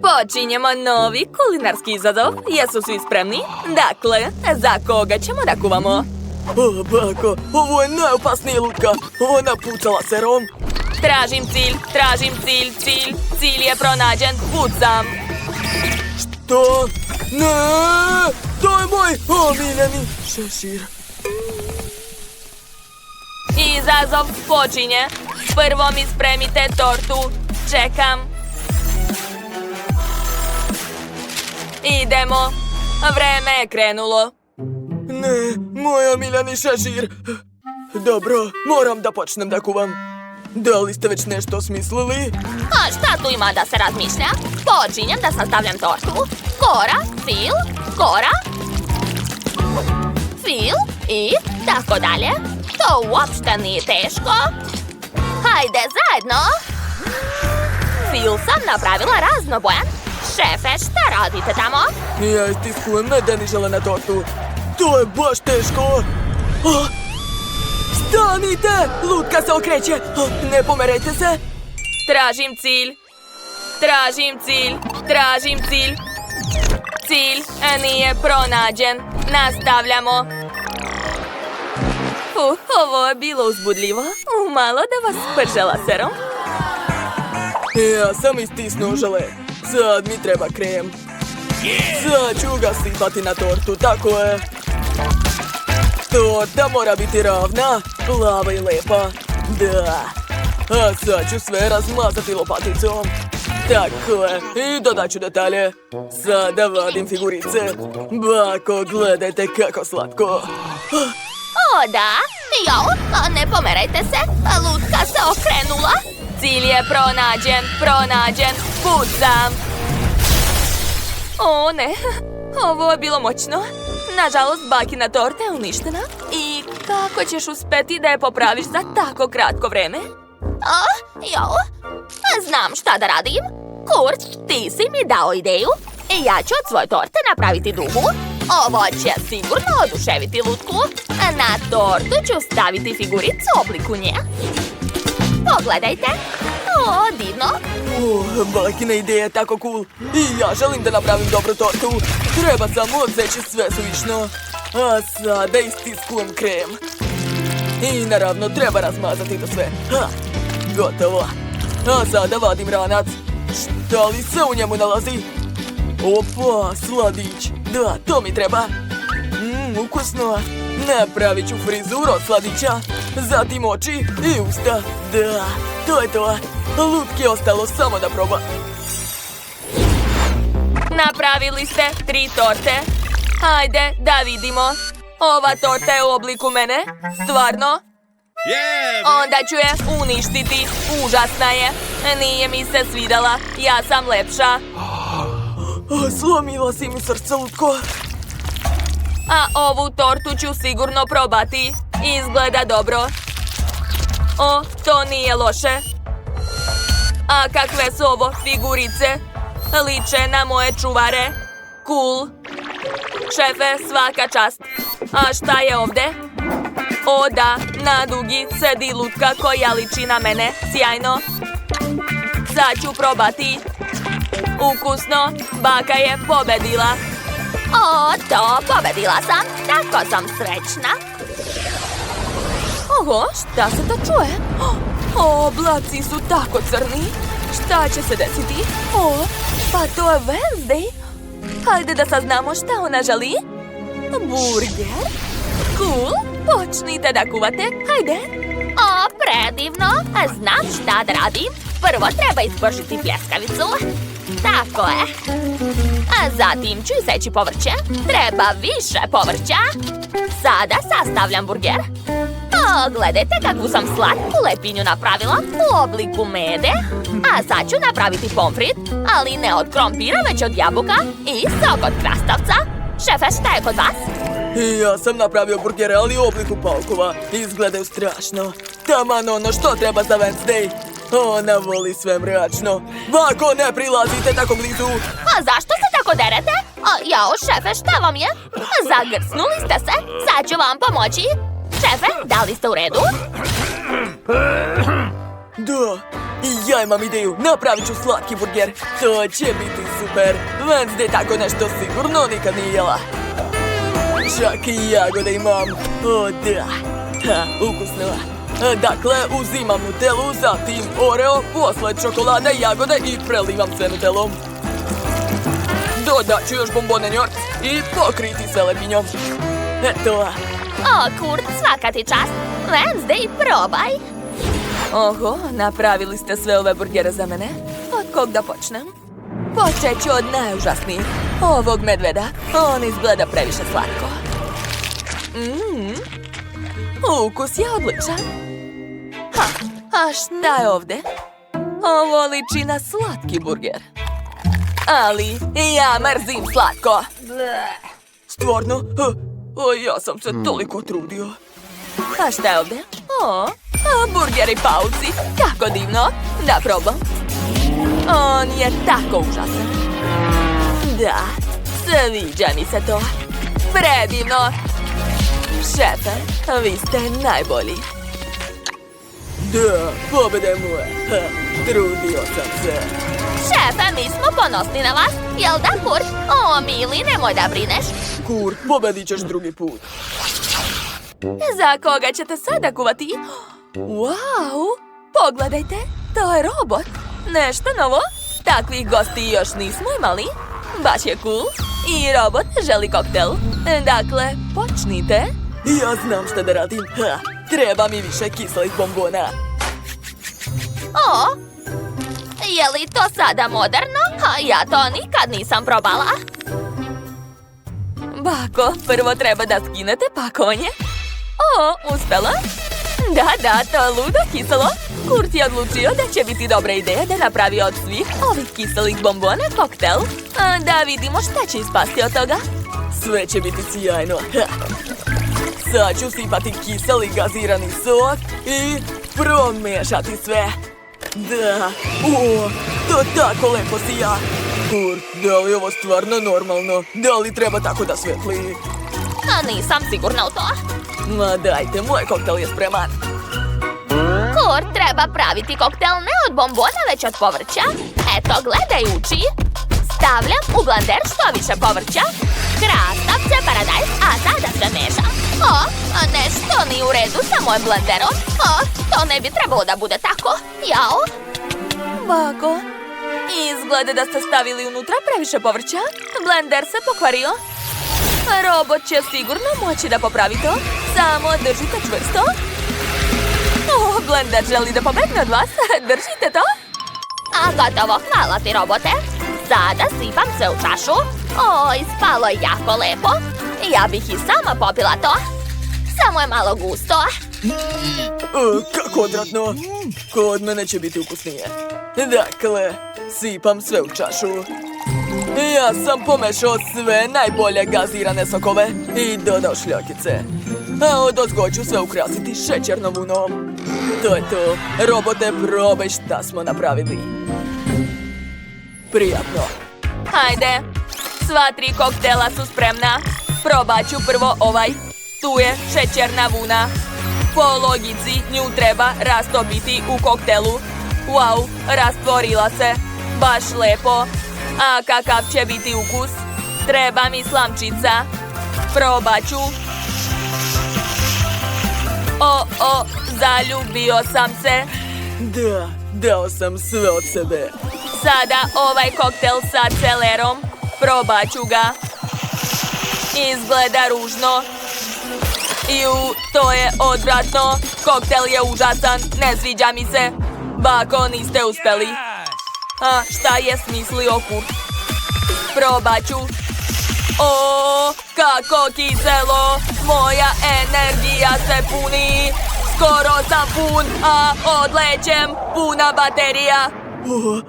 Počinjemo novi kulinarski izazov. Jesu svi spremni? Dakle, za koga ćemo da kuvamo? O, bako, ovo je najopasnija lutka. Ona pucala serom. Tražim cilj. Cilj je pronađen, pucam. Što? Ne! To je moj omiljeni šešir. Izazov počinje. Prvo mi spremite tortu. Čekam. Idemo. Vreme je krenulo. Ne, moj omiljeni šešir. Dobro, moram da počnem da kuvam. Da li ste već nešto smislili? A šta tu ima da se razmišlja? Počinjem da sastavljam tortu. Kora, fil, kora, fil i tako dalje. To uopšte nije teško. Hajde zajedno. Fil sam napravila raznobojan. Šefe, šta radite tamo? Ja istiskujem medenižele na tortu. To je baš teško. Oh, stanite! Lutka se okreće. Oh, ne pomerajte se. Tražim cilj. Cilj nije pronađen. Nastavljamo. Ovo je bilo uzbudljivo. Malo da vas prže laserom. Ja sam istisnuo žele. Sad mi treba krem. Sad ću ga sipati na tortu, tako je. Torta mora biti ravna, plava i lepa. Da. A sad ću sve razmazati lopaticom. Tako je. I dodat ću detalje. Sada vadim figurice. Bako, gledajte kako slatko. O da, ne pomerajte se, lutka se okrenula. Cilj je pronađen, pucam. O ne, ovo je bilo moćno. Nažalost, bakina torta je uništena. I kako ćeš uspeti da je popraviš za tako kratko vreme? Znam šta da radim. Kurt, ti si mi dao ideju. I ja ću od svoje torte napraviti drugu. Ovo će sigurno oduševiti lutku. Na tortu ću staviti figuricu u obliku nje. Pogledajte. O, divno. Bakina ideja je tako cool. I ja želim da napravim dobru tortu. Treba samo odseći sve suvišno. A sada istiskujem krem. I naravno treba razmazati to sve. Gotovo. A sada vadim ranac. Šta li se u njemu nalazi? Opa, sladić. Da, to mi treba. Ukusno. Napravit ću frizuru od sladića. Zatim oči i usta. Da, to je to. Lutki je ostalo samo da proba. Napravili ste 3 torte. Hajde da vidimo. Ova torta je u obliku mene. Stvarno? Onda ću je uništiti. Užasna je. Nije mi se svidala. Ja sam lepša. Slomila si mi srce, lutko. A ovu tortu ću sigurno probati. Izgleda dobro. O, to nije loše. A kakve su ovo figurice? Liče na moje čuvare. Cool. Šefe, svaka čast. A šta je ovde? O da, na dugi sedi lutka koja liči na mene. Sjajno. Sad ću probati. Ukusno. Baka je pobedila. O, to, pobedila sam. Tako sam srećna. Oho, šta se to čuje? Oblaci su tako crni. Šta će se desiti? O, pa to je Wednesday. Hajde da saznamo šta ona želi. Burger? Cool, počnite da kuvate. Hajde. O, predivno. Znam šta da radim. Prvo treba ispršiti pljeskavicu. Tako je. A zatim ću iseći povrće. Treba više povrća. Sada sastavljam burger. O, gledajte kakvu sam slatku lepinju napravila u obliku mede. A sad ću napraviti pomfrit, ali ne od krompira, već od jabuka i sok od krastavca. Šefe, šta je kod vas? Ja sam napravio burgere, ali u obliku paukova. Izgledaju strašno. Taman ono što treba za Wednesday. Ona voli sve mračno. Bako, ne prilazite tako blizu. A zašto se tako derete? Jao, šefe, šta vam je? Zagrsnuli ste se. Sad ću vam pomoći. Šefe, da li ste u redu? Da, Ja imam ideju, napravit ću slatki burger. To će biti super. Wednesday tako nešto sigurno nikad nije jela. Čak i jagode imam. O da, ha, ukusno. Dakle, uzimam Nutellu, zatim Oreo, posle čokolada i jagode i prelivam sve Nutellom. Dodat ću još bombone New York i pokriti se lepinjom. Eto. O, Kurt, svaka ti čast. Wednesday, probaj. Oho, napravili ste sve ove burgere za mene. Od kog da počnem? Počet ću od najužasnijih. Ovog medveda. On izgleda previše slatko. Ukus je odličan. Ha, a šta je ovde? Ovo liči na slatki burger. Ali ja mrzim slatko. Stvarno? Ja sam se toliko trudio. A šta je ovde? O, burgeri pauci. Kako divno. Da probam. On je tako užasan. Da, sviđa mi se to. Predivno. Šefe, vi ste najbolji. Da, pobjede moje. Trudio sam se. Šefe, mi smo ponosni na vas. Jel da, Kurt? O, mili, nemoj da brineš. Kurt, pobedit ćeš drugi put. Za koga ćete sada kuvati? Wow, pogledajte, to je robot. Nešto novo? Takvih gosti još nismo imali. Baš je cool. I robot želi koktel. Dakle, počnite. Ja znam šta da radim. Treba mi više kiselih bombona. O, je li to sada moderno? Ja to nikad nisam probala. Bako, prvo treba da skinete pakovanje. O, uspela? Da, to je ludo kiselo. Kurt je odlučio da će biti dobra ideja da napravi od svih ovih kiselih bombona koktel. Da vidimo šta će ispasti od toga. Sve će biti sjajno. Sad ću sipati kiseli gazirani sok i promešati sve. Da, to tako lepo sija. Kurt, da li je ovo stvarno normalno? Da li treba tako da svetli? Nisam sigurna u to. Ma dajte, moj koktel je spreman. Kurt, treba praviti koktel ne od bombona, već od povrća. Eto, gledaj, uči. Stavljam u blender što više povrća. Krastavce, paradajz, a sada sve mešam. Nešto nije u redu sa mojim blenderom. To ne bi trebalo da bude tako. Jao. Bako, izgleda da ste stavili unutra previše povrća. Blender se pokvario. Robot će sigurno moći da popravi to. Samo držite čvrsto. Blender želi da pobegne od vas. Držite to. A gotovo, hvala ti, robote. Sada sipam sve u čašu. Ispalo je jako lepo. Ja bih i sama popila to. Samo je malo gusto. Kako odvratno. Kod mene će biti ukusnije. Dakle, sipam sve u čašu. Ja sam pomešao sve najbolje gazirane sokove i dodao šljokice. A odozgo ću sve ukrasiti šećernom vunom. To je to. Robote, probaj šta smo napravili. Prijatno. Hajde, sva 3 koktela su spremna. Probat ću prvo ovaj. Tu je šećerna vuna. Po logici nju treba rastopiti u koktelu. Wow, rastvorila se. Baš lepo. A kakav će biti ukus? Treba mi slamčica. Probat ću. Zaljubio sam se. Da, dao sam sve od sebe. Sada ovaj koktel sa celerom. Probat ću ga. Izgleda ružno. To je odvratno. Koktel je užasan. Ne sviđa mi se. Bako, niste uspeli. A šta je smislio Kurt? Probat ću. Kako kiselo. Moja energija se puni. Skoro sam pun, a odlećem. Puna baterija.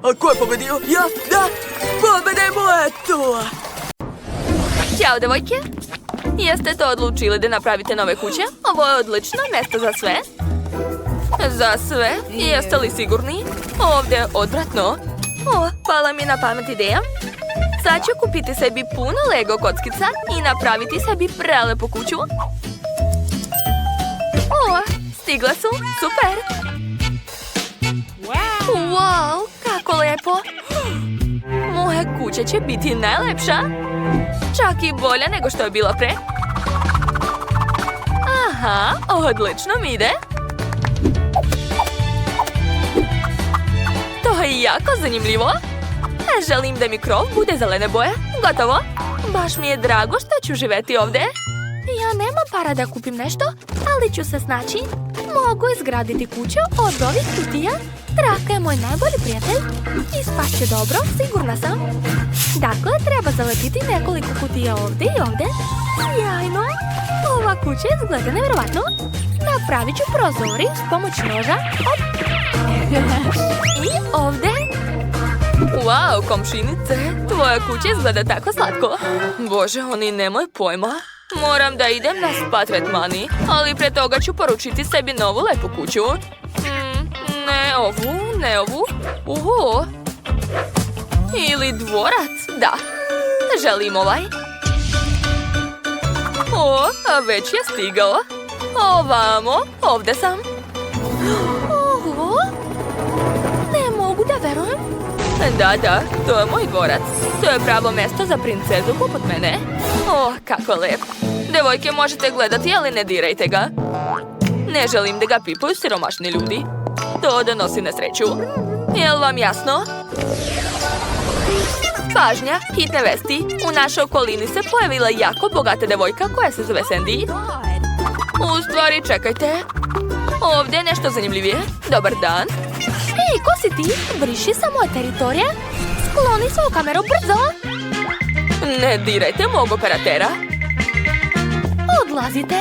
A ko je pobedio? Ja? Da! Pobedemo, eto! Ćao, devojke. Jeste to odlučili da napravite nove kuće? Ovo je odlično mjesto za sve. Za sve? Jeste li sigurni? Ovdje je odvratno. Pala mi na pamet ideja. Sad ću kupiti sebi puno Lego kockica i napraviti sebi prelepu kuću. Stigle su. Super. Wow, kako lepo! Moja kuća će biti najlepša. Čak i bolja nego što je bila pre. Aha, odlično mi ide. To je jako zanimljivo. Želim da mi krov bude zelene boje. Gotovo. Baš mi je drago što ću živeti ovdje. Ja nemam para da kupim nešto, ali ću se snaći. Mogu izgraditi kuću od ovih kutija. Traka je moj najbolji prijatelj. Ispašće dobro, sigurna sam. Dakle, treba zalepiti nekoliko kutija ovdje i ovdje. Sjajno! Ova kuća izgleda nevjerovatno. Napravit ću prozori s pomoć noža. Op. I ovdje. Wow, komšinice, tvoja kuća izgleda tako slatko. Bože, oni nemaju pojma. Moram da idem na spa tretmani, ali pre toga ću poručiti sebi novu lepu kuću. Ne ovu. Uho. Ili dvorac, da. Želim ovaj. O, a već je stigao. Ovamo, ovdje sam. Oho. Ne mogu da verujem. Da, to je moj dvorac. To je pravo mjesto za princezu poput mene. Kako lep. Devojke, možete gledati, ali ne dirajte ga. Ne želim da ga pipaju siromašni ljudi. To donosi nesreću. Jel vam jasno? Pažnja, hitne vesti. U našoj okolini se pojavila jako bogata devojka koja se zove Sandy. U stvari, čekajte. Ovdje je nešto zanimljivije. Dobar dan. Ej, ko si ti? Briši sa moje teritorije. Skloni svoju kameru brzo. Ne dirajte mog operatera. Odlazite.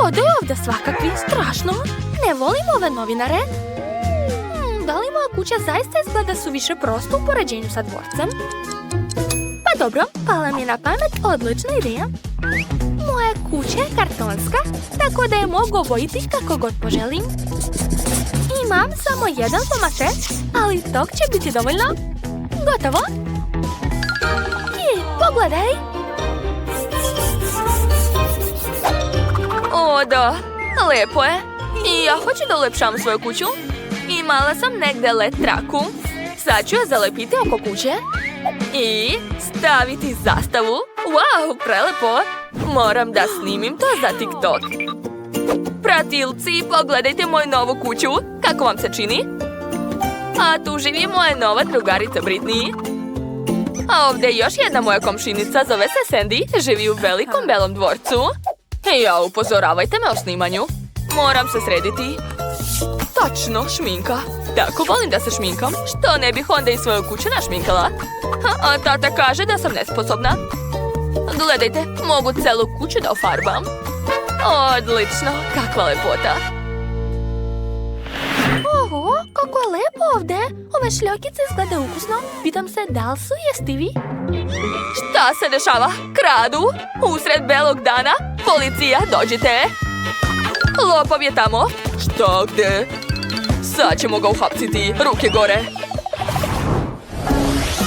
Ode ovdje svakakvi, strašno. Ne volim ove novinare. Da li moja kuća zaista izgleda suviše prosto u poređenju sa dvorcem? Pa dobro, pala mi je na pamet odlična ideja. Moja kuća je kartonska, tako da je mogu obojiti kako god poželim. Imam samo jedan pomače, ali tog će biti dovoljno. Gotovo. I pogledaj. O, da, lepo je. I ja hoću da ulepšam svoju kuću. Imala sam negde led traku. Sad ću je zalepiti oko kuće. I staviti zastavu. Wow, prelepo. Moram da snimim to za TikTok. Pratilci, pogledajte moju novu kuću. Kako vam se čini? A tu živi moja nova drugarica Britney. A ovdje je još jedna moja komšinica, zove se Sandy. Živi u velikom belom dvorcu. Ja, upozoravajte me o snimanju. Moram se srediti. Točno, šminka. Tako volim da se šminkam. Što ne bih onda i svoju kuću našminkala? A tata kaže da sam nesposobna. Gledajte, mogu celu kuću da ofarbam. Odlično, kakva lepota. Oho, kako je lepo ovdje. Ove šljokice izgleda ukusno. Pitam se da li su jestivi? Šta se dešava? Kradu? Usred belog dana? Policija, dođite. Lopov je tamo. Šta, gde? Sad ćemo ga uhapsiti. Ruke gore.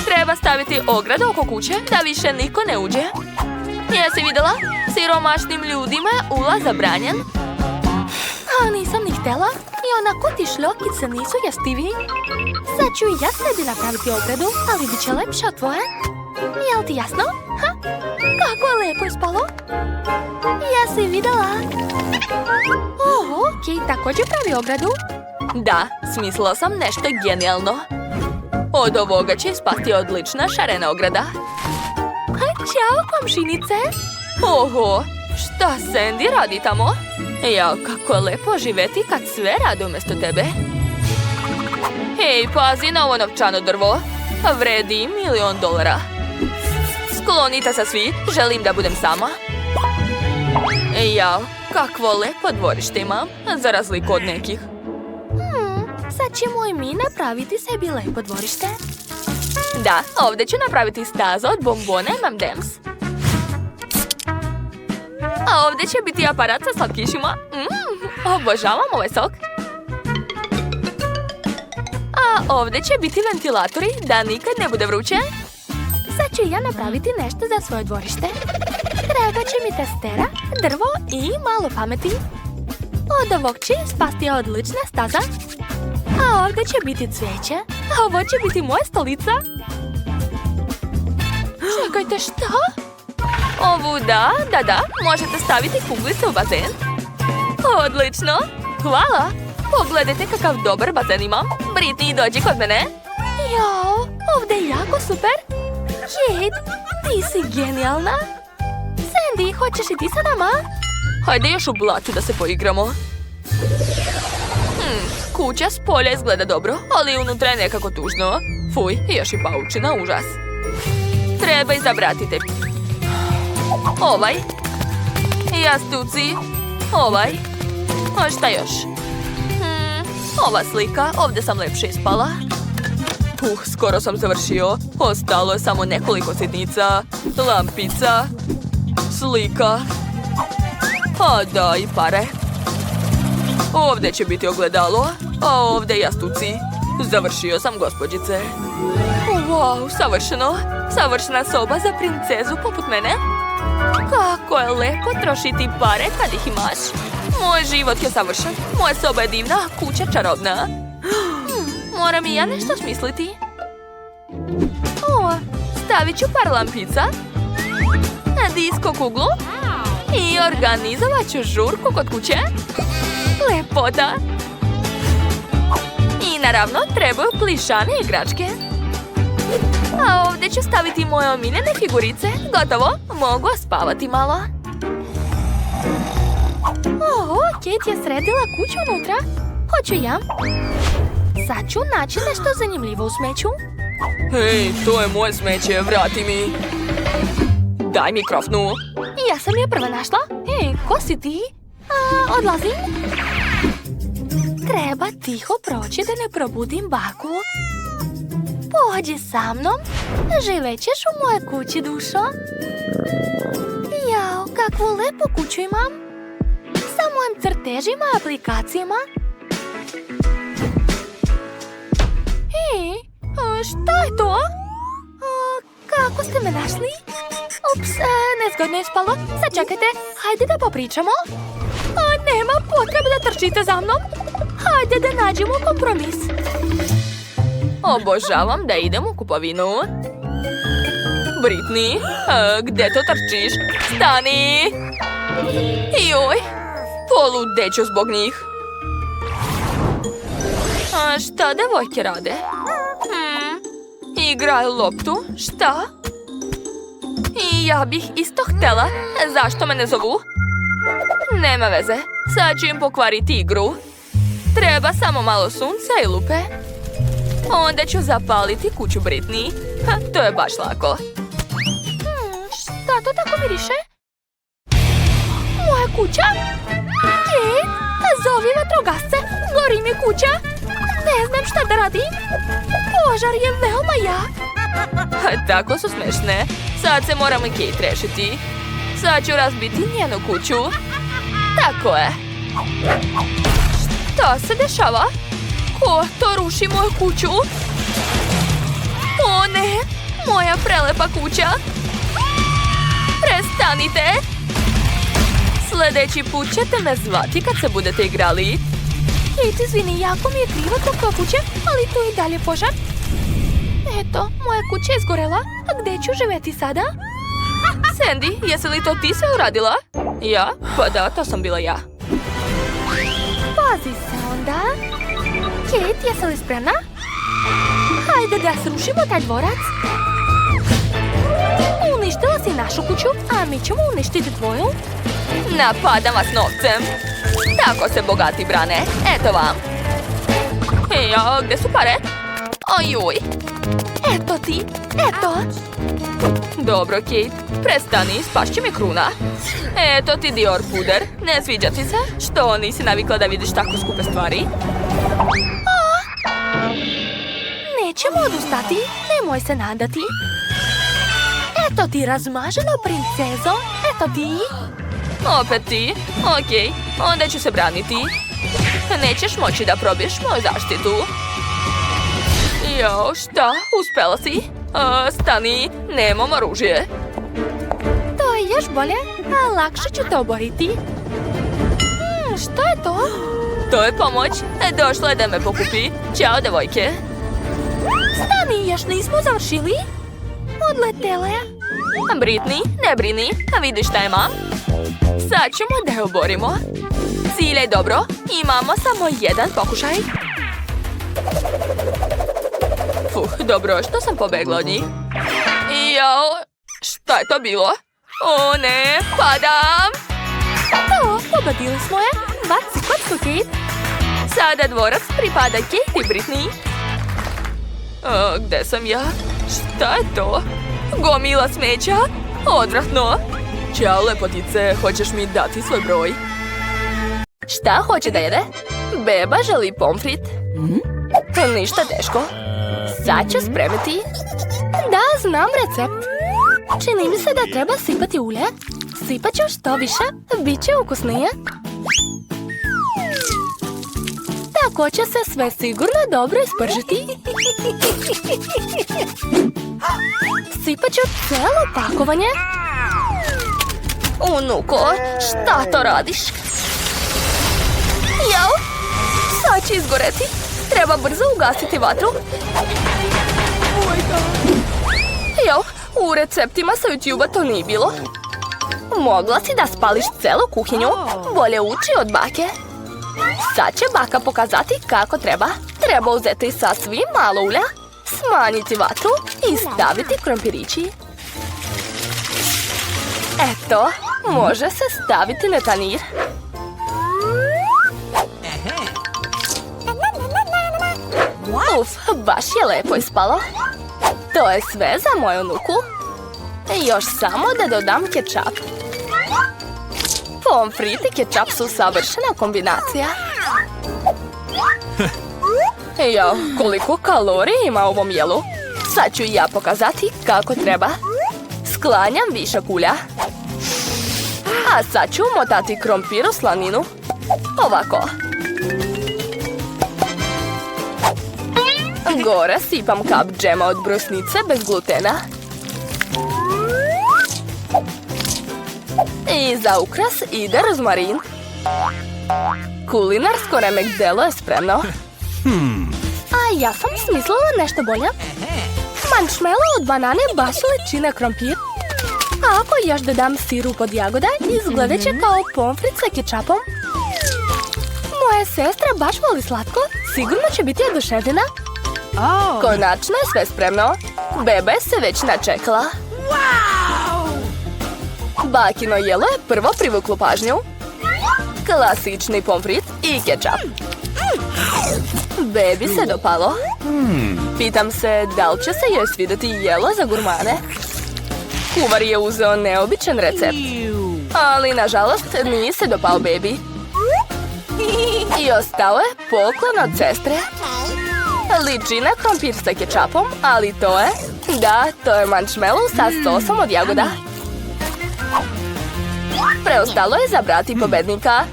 Treba staviti ogradu oko kuće da više niko ne uđe. Jesi vidjela? Siromašnim ljudima je ulaz zabranjen. A nisam ni htjela. I onako ti šljokice nisu jestivi. Sad ću i ja sebi napraviti ogradu, ali bit će lepša od tvoje. Jel ti jasno? Ha? Kako je lepo ispalo? Jesi vidjela? Oho, Kate također pravi ogradu. Da, smislila sam nešto genijalno. Od ovoga će ispasti odlična šarena ograda. Ćao, komšinice. Oho, šta Sandy radi tamo? Jao, kako je lepo živeti kad sve rade umjesto tebe. Hej, pazi na ovo novčano drvo. Vredi $1.000.000. Sklonite se svi, želim da budem sama. Jao, kakvo lepo dvorište imam, za razliku od nekih. Sad ćemo i mi napraviti sebi lepo dvorište. Da, ovdje ću napraviti stazu od bombona i M&M's. A ovdje će biti aparat sa slatkišima. Obožavam ovaj sok. A ovdje će biti ventilatori da nikad ne bude vruće. Sad ću ja napraviti nešto za svoje dvorište. Treba će mi testera, drvo i malo pameti. Od ovog će spasti odlična staza. A ovdje će biti cvijeće. A ovo će biti moja stolica. Čekajte, šta? Ovu da. Možete staviti kuglice u bazen. Odlično. Hvala. Pogledajte kakav dobar bazen imam. Britney, dođi kod mene. Jao, ovdje je jako super. Kate, ti si genijalna. Sandy, hoćeš i ti sa nama? Hajde još u blatu da se poigramo. Kuća s polja izgleda dobro, ali unutra je nekako tužno. Fuj, još i paučina, užas. Treba izabrati te. Ovaj. Jastuci. Ovaj. A šta još? Ova slika, ovdje sam lepše ispala. Skoro sam završio. Ostalo je samo nekoliko sitnica. Lampica. Slika. A da, i pare. Ovdje će biti ogledalo, a ovdje jastuci. Završio sam, gospođice. Wow, savršeno. Savršena soba za princezu poput mene. Kako je lepo trošiti pare kad ih imaš. Moj život je savršen. Moja soba je divna, a kuća čarobna. Moram i ja nešto smisliti. Stavit ću par lampica. Disko kuglu. I organizovat ću žurku kod kuće. Lepota. I naravno trebaju plišane igračke. A ovdje ću staviti moje omiljene figurice. Gotovo, mogu spavati malo. Kate je sredila kuću unutra. Hoću ja. Sad ću naći nešto zanimljivo u smeću. Hej, to je moje smeće, vrati mi. Daj mi krofnu. Ja sam je prva našla. Ko si ti? Odlazim. Treba tiho proći da ne probudim baku. Pođi sa mnom. Živećeš u moje kući, dušo. Jao, kakvu lepu kuću imam. Sa mojim crtežima i aplikacijama. Šta je to? Kako ste me našli? Ups, nezgodno je spalo. Sačekajte, hajde da popričamo. Nema potrebe da trčite za mnom. Hajde da nađemo kompromis. Obožavam da idem u kupovinu. Britney, gdje to trčiš? Stani! Joj, poludeću zbog njih. Šta devojke rade? Igraju loptu? Šta? I ja bih isto htjela. Zašto me ne zovu? Nema veze. Sad ću im pokvariti igru. Treba samo malo sunca i lupe. Onda ću zapaliti kuću Britney. To je baš lako. Šta to tako miriše? Moja kuća? Kate, zovi vatrogasce. Gori mi kuća. Ne znam šta da radim. Požar je veoma jak. Tako su smešne. Sad se moramo Kate rešiti. Sad ću razbiti njenu kuću. Tako je. Šta se dešava? Ko to ruši moju kuću? O ne, moja prelepa kuća. Prestanite. Sljedeći put ćete me zvati kad se budete igrali. Kate, izvini, jako mi je krivo zbog kuće, ali tu je i dalje požar. Eto, moja kuća je izgorela. A gdje ću živjeti sada? Sandy, jesi li to ti sve uradila? Ja? Pa da, to sam bila ja. Pazi se onda. Kate, jesi li spremna? Hajde da srušimo taj dvorac. Uništila si našu kuću, a mi ćemo uništiti tvoju. Napadam vas novcem. Tako se bogati brane. Eto vam. Ja, gdje su pare? Ajuj. Eto ti, eto. Dobro, Kate. Prestani, spašće mi kruna. Eto ti Dior puder. Ne sviđa ti se? Što nisi navikla da vidiš tako skupe stvari? Nećemo odustati. Nemoj se nadati. Eto ti razmaženo, princezo. Eto ti. Opet ti? Okej, onda ću se braniti. Nećeš moći da probiješ moju zaštitu. Jao, šta? Uspela si? Stani, nemam oružje. To je još bolje, a lakše ću te oboriti. Što je to? To je pomoć. Došla je da me pokupi. Ćao, devojke. Stani, još nismo završili. Odletela je. Britney, ne brini. A vidi šta imam. Sad ćemo da je oborimo. Ciljaj dobro. Imamo samo jedan pokušaj. Dobro, što sam pobegla od njih? Jao, šta je to bilo? O ne, padam! Pobedili smo je. Baci kocku, Kate. Sada dvorac pripada Kate i Britney. Gde sam ja? Šta je to? Gomila smeća? Odvratno. Ćao, lepotice, hoćeš mi dati svoj broj? Šta hoće da jede? Beba želi pomfrit. Ništa teško. Sad ću spremiti. Da, znam recept. Čini mi se da treba sipati ulje. Sipat ću što više, bit će ukusnije. Tako će se sve sigurno dobro ispržiti. Sipat ću cijelo pakovanje. Unuko, šta to radiš? Jao, sad će izgoreti. Treba brzo ugasiti vatru. Jao, u receptima sa YouTube-a to nije bilo. Mogla si da spališ celu kuhinju. Bolje uči od bake. Sad će baka pokazati kako treba. Treba uzeti sasvim malo ulja, smanjiti vatru i staviti krompirići. Eto, može se staviti na tanjir. Uf, baš je lepo ispalo. To je sve za moju unuku. Još samo da dodam kečap. Pomfrit i kečap su savršena kombinacija. Jao, koliko kalorija ima u ovom jelu. Sad ću i ja pokazati kako treba. Sklanjam višak ulja. A sad ću motati krompir u slaninu. Ovako. Gore sipam kap džema od brusnice bez glutena. I za ukras ide rozmarin. Kulinarsko remek delo je spremno. A ja sam smislila nešto bolje. Marshmallow od banane baš liči na krompir. A ako još dodam sirup od jagoda, izgledat će kao pomfrit sa kečapom. Moja sestra baš voli slatko. Sigurno će biti oduševljena. Konačno je sve spremno. Bebe se već načekala. Bakino jelo je prvo privuklo pažnju. Klasični pomfrit i kečap. Bebi se dopalo. Pitam se da li će se joj svidjeti jelo za gurmane. Kuvar je uzeo neobičan recept. Ali nažalost nije se dopao bebi. I ostao je poklon od sestre. Liči na krompir sa kečapom, ali to je... Da, to je marshmallow sa sosom od jagoda. Preostalo je zabrati pobednika.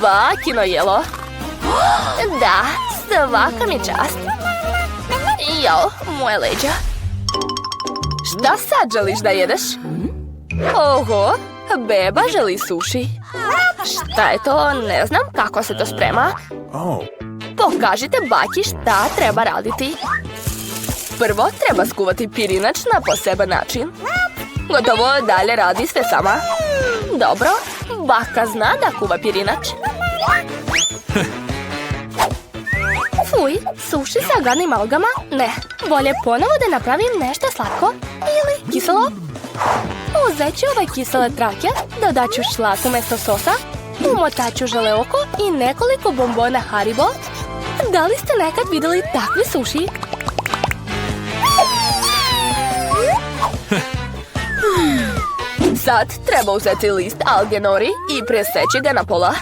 Bakino jelo. Da, svaka mi čast. Jao, moje leđa. Šta sad želiš da jedeš? Oho, beba želi suši. Šta je to? Ne znam kako se to sprema. Pokažite baki šta treba raditi. Prvo treba skuvati pirinač na poseban način. Gotovo, dalje radi sve sama. Dobro, baka zna da kuva pirinač. Fuj, suši sa gadnim algama? Ne, bolje ponovo da napravim nešto slatko ili kiselo. Uzet ću ove kisele trake, dodat ću šlak umjesto sosa, umotat ću žele oko i nekoliko bombona Haribo. Da li ste nekad vidjeli takvi suši? Sad treba uzeti list alge nori i preseći ga na pola.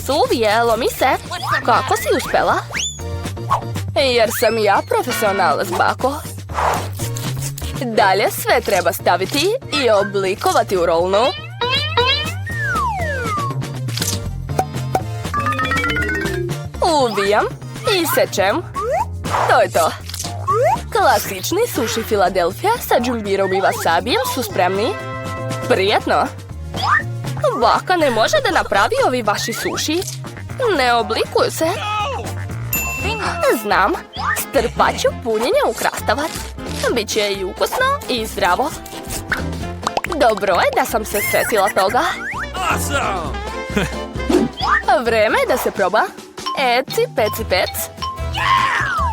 Suvijelo mi se. Kako si uspela? Jer sam ja profesionalac, bako. Dalje sve treba staviti i oblikovati u rolnu. Uvijam i sečem. To je to. Klasični suši Filadelfija sa džumbirom i wasabijem su spremni. Prijetno! Baka ne može da napravi ovi vaši suši. Ne oblikuju se. Znam, strpat ću punjenje u krastavac. Biće i ukusno i zdravo. Dobro je da sam se sjetila toga. Vreme je da se proba. Eci, peci, pec.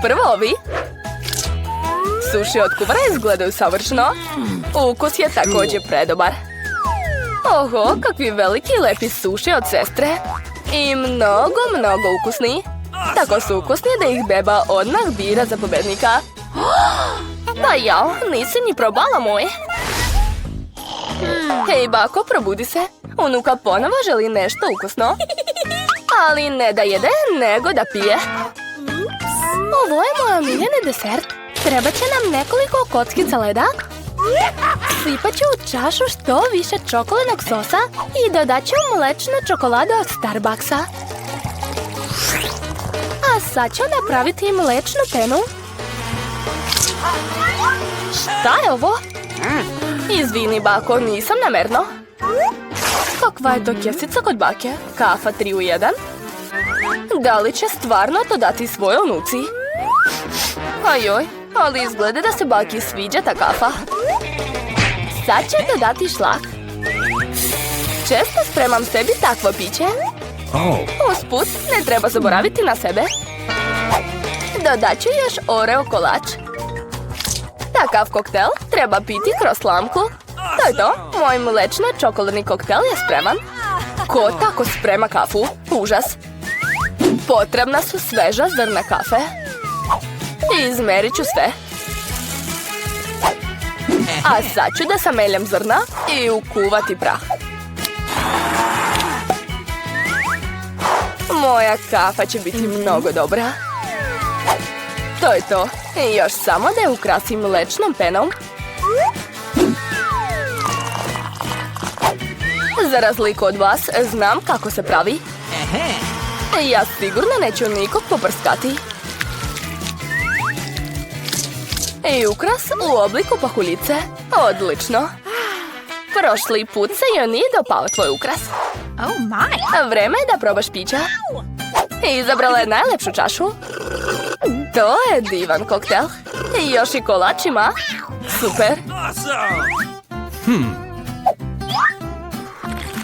Prvo ovi. Suši od kuvara izgledaju savršeno. Ukus je također predobar. Oho, kakvi veliki i lepi suši od sestre. I mnogo ukusni. Tako su ukusni da ih beba odmah bira za pobednika. Pa jao, nisi ni probala moje. Hej, bako, probudi se. Unuka ponovo želi nešto ukusno. Ali ne da jede, nego da pije. Ovo je moj omiljeni desert. Treba će nam nekoliko kockica leda. Sipat ću u čašu što više čokoladnog sosa i dodat ću mlečnu čokoladu od Starbucksa. A sad ću napraviti mlečnu penu. Šta je ovo? Izvini, bako, nisam namerno. Kakva je to kesica kod bake? Kafa 3 u 1? Da li će stvarno to dati svojoj unuci? Ajoj, ali izgleda da se baki sviđa ta kafa. Sad će dodati šlak. Često spremam sebi takvo piće. Usput, ne treba zaboraviti na sebe. Dodat ću još Oreo kolač. Takav koktel treba piti kroz slamku. To je to, moj mlečno-čokoladni koktel je spreman. Ko tako sprema kafu? Užas. Potrebna su sveža zrna kafe. Izmerit ću sve. A sad ću da sameljem zrna i ukuvati prah. Moja kafa će biti mnogo dobra. To je to. I još samo da je ukrasim mlečnom penom. Za razliku od vas, znam kako se pravi. Ja sigurno neću nikog poprskati. I ukras u obliku pahuljice. Odlično. Prošli put se joj nije dopao tvoj ukras. Vreme je da probaš pića. Izabrala je najlepšu čašu. To je divan koktel. I još i kolač ima. Super.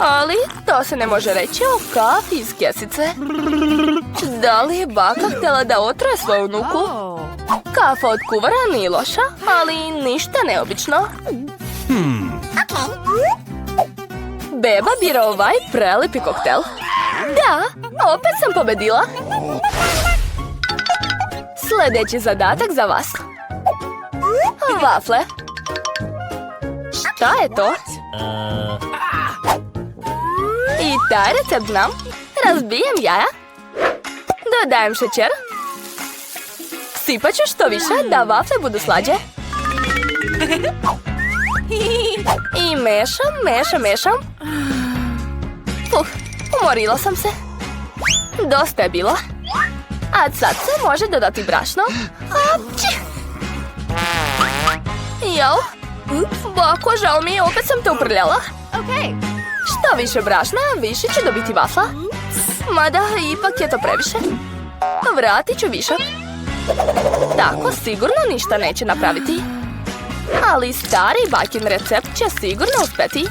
Ali to se ne može reći o kafi iz kesice. Da li je baka htjela da otroje svoju unuku? Kafa od kuvara nije loša, ali ništa neobično. Beba bira ovaj prelepi koktel. Da, opet sam pobedila. Sljedeći zadatak za vas. Vafle. Šta je to? I taj recept znam. Razbijem jaja. Dodajem šećer. Sipat ću što više da vafle budu slađe. I mešam. Umorila sam se. Dosta je bilo. A sad se može dodati brašno. Apči! Jao, bako, žao mi je, opet sam te uprljala. Što više brašna, više ću dobiti vafla. Mada, ipak je to previše. Vratit ću višak. Tako sigurno ništa neće napraviti. Ali stari bakin recept će sigurno uspjeti.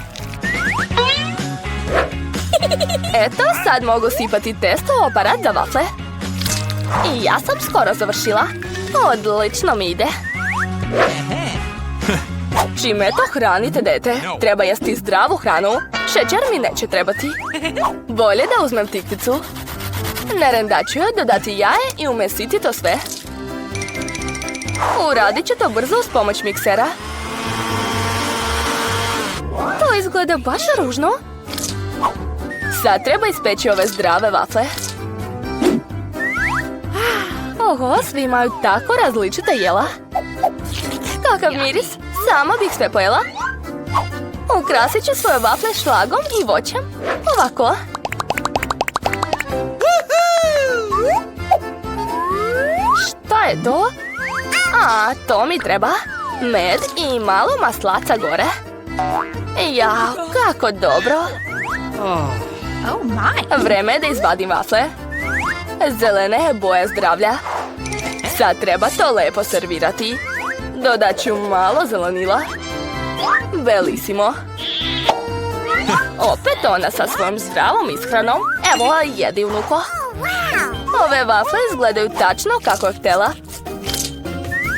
Eto, sad mogu sipati testo u aparat za vafle. I ja sam skoro završila. Odlično mi ide. Čime to hranite, dete? Treba jesti zdravu hranu. Šećer mi neće trebati. Bolje da uzmem tikvicu. Na rendaču dodati jaje i umesiti to sve. Uradit ću to brzo uz pomoć miksera. To izgleda baš ružno. Sad treba ispeći ove zdrave vafle. Oho, svi imaju tako različita jela. Kakav miris, sama bih sve pojela. Ukrasit ću svoje vafle šlagom i voćem. Ovako. Šta je to? A, to mi treba. Med i malo maslaca gore. Jao, kako dobro. Oh my. Vreme je da izvadim vafle. Zelene je boja zdravlja. Sad treba to lepo servirati. Dodat ću malo zelenila. Belisimo. Opet ona sa svojom zdravom ishranom. Evo, jedi, unuko. Ove vafle izgledaju tačno kako je htjela.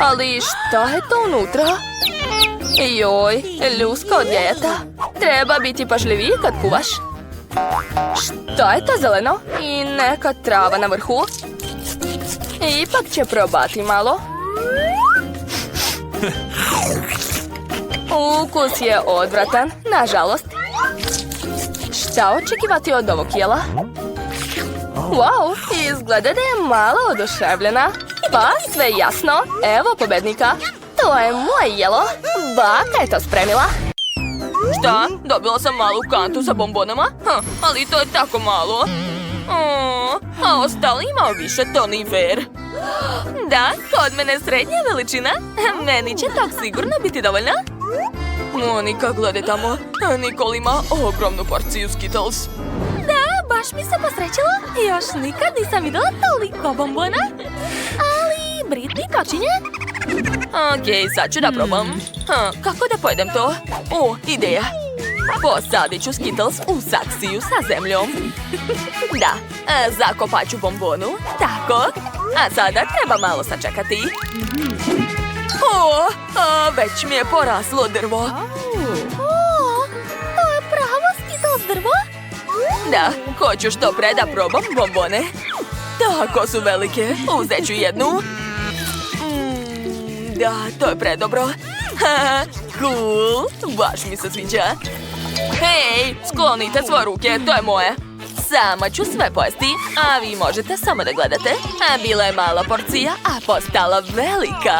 Ali šta je to unutra? Joj, ljuska od jajeta. Treba biti pažljiviji kad kuvaš. Šta je to zeleno? I neka trava na vrhu. Ipak će probati malo. Ukus je odvratan, nažalost. Šta očekivati od ovog jela? Wow, izgleda da je malo oduševljena. Pa, sve jasno. Evo pobednika. To je moje jelo. Baka je to spremila. Šta? Dobila sam malu kantu sa bombonama? Ali to je tako malo. A ostali imao više, to nije fair. Da, kod mene srednja veličina. Meni će to sigurno biti dovoljno. Monika, gledaj tamo. Nicole ima ogromnu porciju Skittles. Da, baš mi se posrećilo. Još nikad nisam vidjela toliko bombona. Ali Britney počinje. Okej, sad ću da probam. Kako da pojedem to? Ideja. Posadit ću Skittles u saksiju sa zemljom. Da, zakopat ću bombonu. Tako. A sada treba malo sačekati. Već mi je poraslo drvo. To je pravo Skittles drvo? Da, hoću što pre da probam bombone. Tako su velike. Uzet ću jednu. Da, to je predobro. Cool, baš mi se sviđa. Hej, sklonite svoje ruke, to je moje. Sama ću sve pojesti, a vi možete samo da gledate. Bila je mala porcija, a postala velika.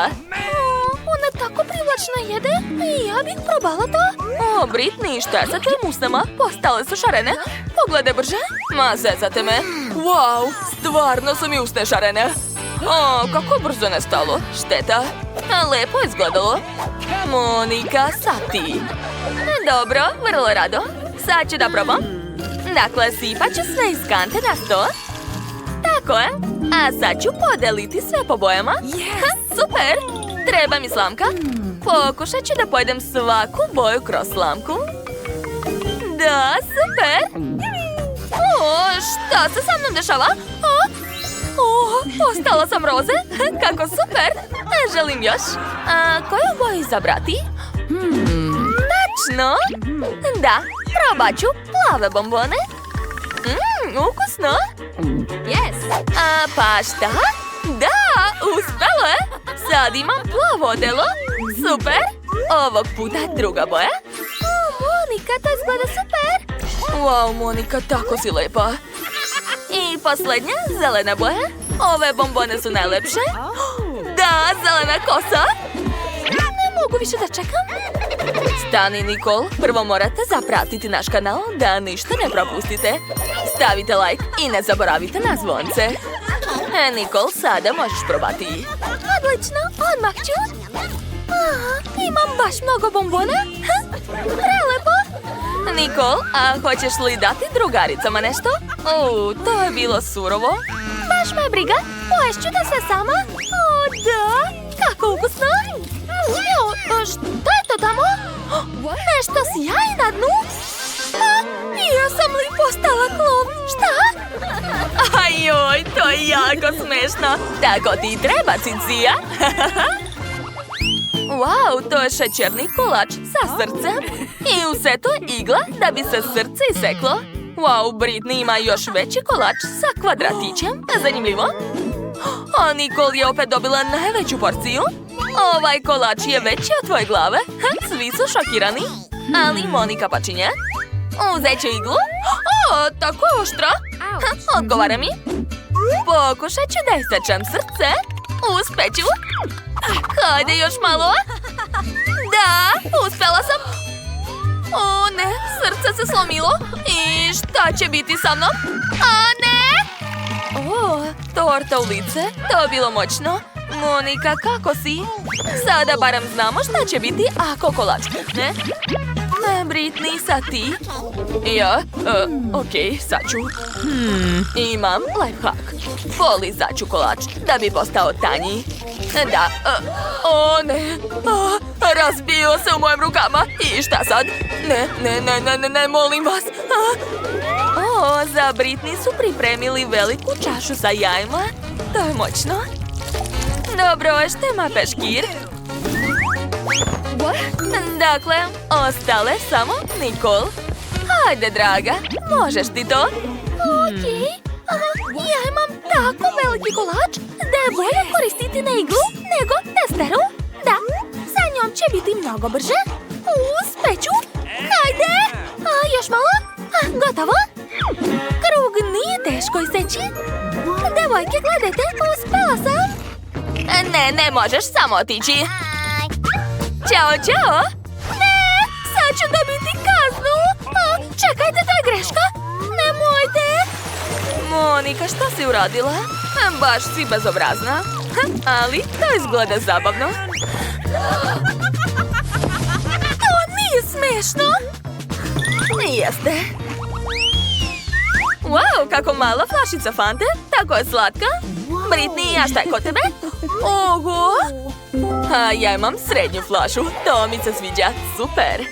Ona tako privlačna jede i ja bih probala to. Britney, šta je sa tvojim usnama? Postale su šarene. Pogledaj brže. Ma, zezate me. Wow, stvarno su mi usne šarene. Kako brzo nestalo. Šteta. Lepo je izgledalo. Monika, sad ti. Dobro, vrlo rado. Sad ću da probam. Dakle, sipat ću sve iz kante na sto. Tako je. A sad ću podeliti sve po bojama. Super. Treba mi slamka. Pokušat ću da pojedem svaku boju kroz slamku. Da, super. Šta se sa mnom dešava? Postala sam roze. Kako super. Želim još. Koju boju izabrati? Tačno. Da, probat ću plave bombone. Ukusno. Yes. Pa šta? Da, uspelo je. Sad imam plavo odelo. Super. Ovog puta druga boja. Monika, to izgleda super. Wow, Monika, tako si lepa. I posljednja, zelena boja. Ove bombone su najlepše. Da, zelena kosa. Ne mogu više da čekam. Stani, Nicole. Prvo morate zapratiti naš kanal da ništa ne propustite. Stavite like i ne zaboravite na zvonce. Nicole, sada možeš probati. Odlično, odmah ću. Imam baš mnogo bombona. Prelepo. Nicole, a hoćeš li dati drugaricama nešto? To je bilo surovo. Baš me briga, poješću da se sama. Da, kako ukusno. Šta je to tamo? Nešto sjaji na dnu. Ja sam li postala klov? Šta? Ajoj, to je jako smešno. Tako ti treba, Cicija. Wow, to je šećerni kolač sa srcem. I u setu je igla da bi se srce iseklo. Wow, Britney ima još veći kolač sa kvadratićem. Zanimljivo. A Nicole je opet dobila najveću porciju. Ovaj kolač je veći od tvoje glave. Svi su šokirani. Ali Monika počinje. Uzet ću iglu. Tako oštra. Odgovara mi. Pokušat ću da isečem srce. Uspeću. Hajde još malo. Da, uspela sam. Ne, srce se slomilo. I šta će biti sa mnom? Ne! Torta u lice. To je bilo moćno. Monika, kako si? Sada barem znamo šta će biti ako kolač pukne. Britney, sad ti? Ja? Okej, sad ću. Imam lifehack. Polizaću kolač da bi postao tanji. Da, o ne, razbio se u mojim rukama. I šta sad? Ne, molim vas. Za Britney su pripremili veliku čašu sa jajima. To je moćno. Dobro, što ima peškir? Dakle, ostale samo Nicole. Hajde, draga, možeš ti to? Okej. Ja imam tako veliki kolač da je bolje koristiti ne iglu nego testeru. Da, sa njom će biti mnogo brže. Uspeću. Hajde. Još malo. Gotovo. Krug nije teško iseći. Devojke, gledajte, uspela sam. Ne možeš samo otići. Ćao. Ne, sad ću dobiti kaznu. Čekajte, to je greška. Nemojte. Monika, šta si uradila? Baš si bezobrazna. Ali to izgleda zabavno. To nije smešno. Jeste. Wow, kako mala flašica Fante. Tako je slatka. Britney, a šta je kod tebe? Oho. Ja imam srednju flašu. To mi se sviđa. Super.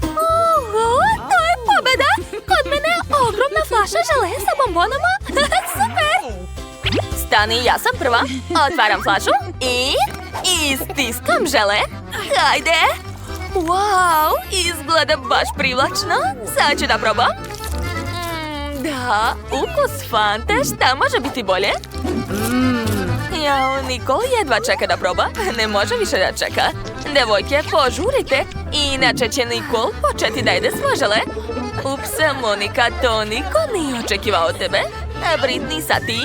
Oho, to je pobjeda. Kod mene je ogromna flaša žele sa bombonama. Super. Stani, ja sam prva. Otvaram flašu i stiskam žele. Hajde. Wow, izgleda baš privlačno. Sad ću da probam. Da, ukus Fante, šta može biti bolje? Jao, Nicole jedva čeka da proba. Ne može više da čeka. Devojke, požurite. Inače će Nicole početi da jede svoje žele. Ups, Monika, to niko nije očekivao od tebe. Britney, sad ti?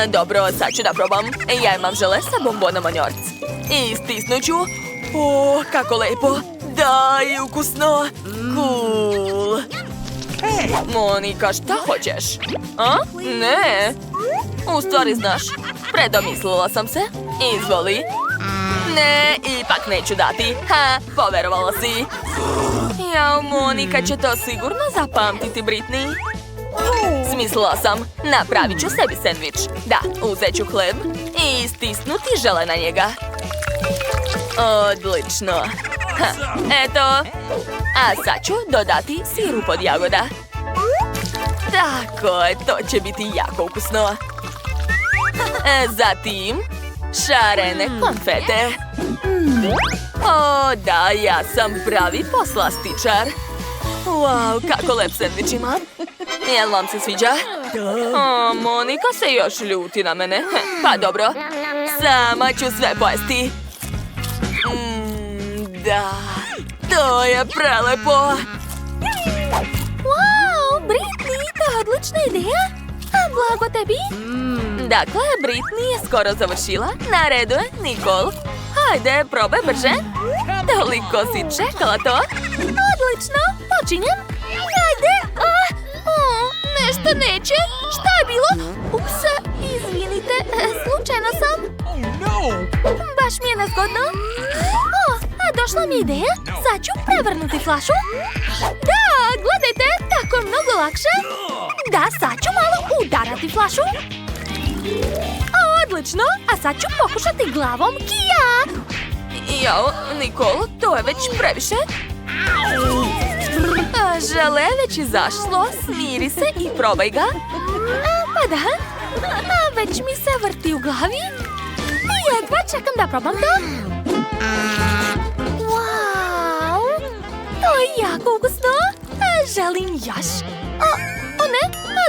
Dobro, sad ću da probam. Ja imam žele sa bombonama njorc. I stisnut ću. Kako lepo. Da, i ukusno. Cool. Monika, šta hoćeš? Ne. U stvari, znaš, predomislila sam se. Izvoli. Ne, ipak neću dati. Poverovala si. Jao, Monika će to sigurno zapamtiti, Britney. Smislila sam. Napravit ću sebi sendvič. Da, uzet ću hleb i stisnuti žele na njega. Odlično. Eto. A sad ću dodati sirup od jagoda. Tako je, to će biti jako ukusno. Zatim, šarene konfete. Da, ja sam pravi poslastičar. Wow, kako lep sendvič imam. Jel vam se sviđa? Monika se još ljuti na mene. Pa dobro, sama ću sve pojesti. Da, to je prelepo. Wow, Britney, to je odlična ideja. Blago tebi. Dakle, Britney je skoro završila. Na redu je Nicole. Hajde, probaj brže. Toliko si čekala to. Odlično, počinjem. Hajde. Nešto neće. Šta je bilo? Ups, izvinite, slučajno sam. Baš mi je nezgodno. Došla mi je ideja. Sad ću prevrnuti flašu. Da, gledajte, tako je mnogo lakše. Da, sad ću malo udarati flašu. Odlično, a sad ću pokušati glavom kija. Jao, Nicole, to je već previše. Žele već izašlo, smiri se i probaj ga. Pa da, već mi se vrti u glavi. Jedva čekam da probam to. Wow, to je jako ukusno. Želim još. O ne,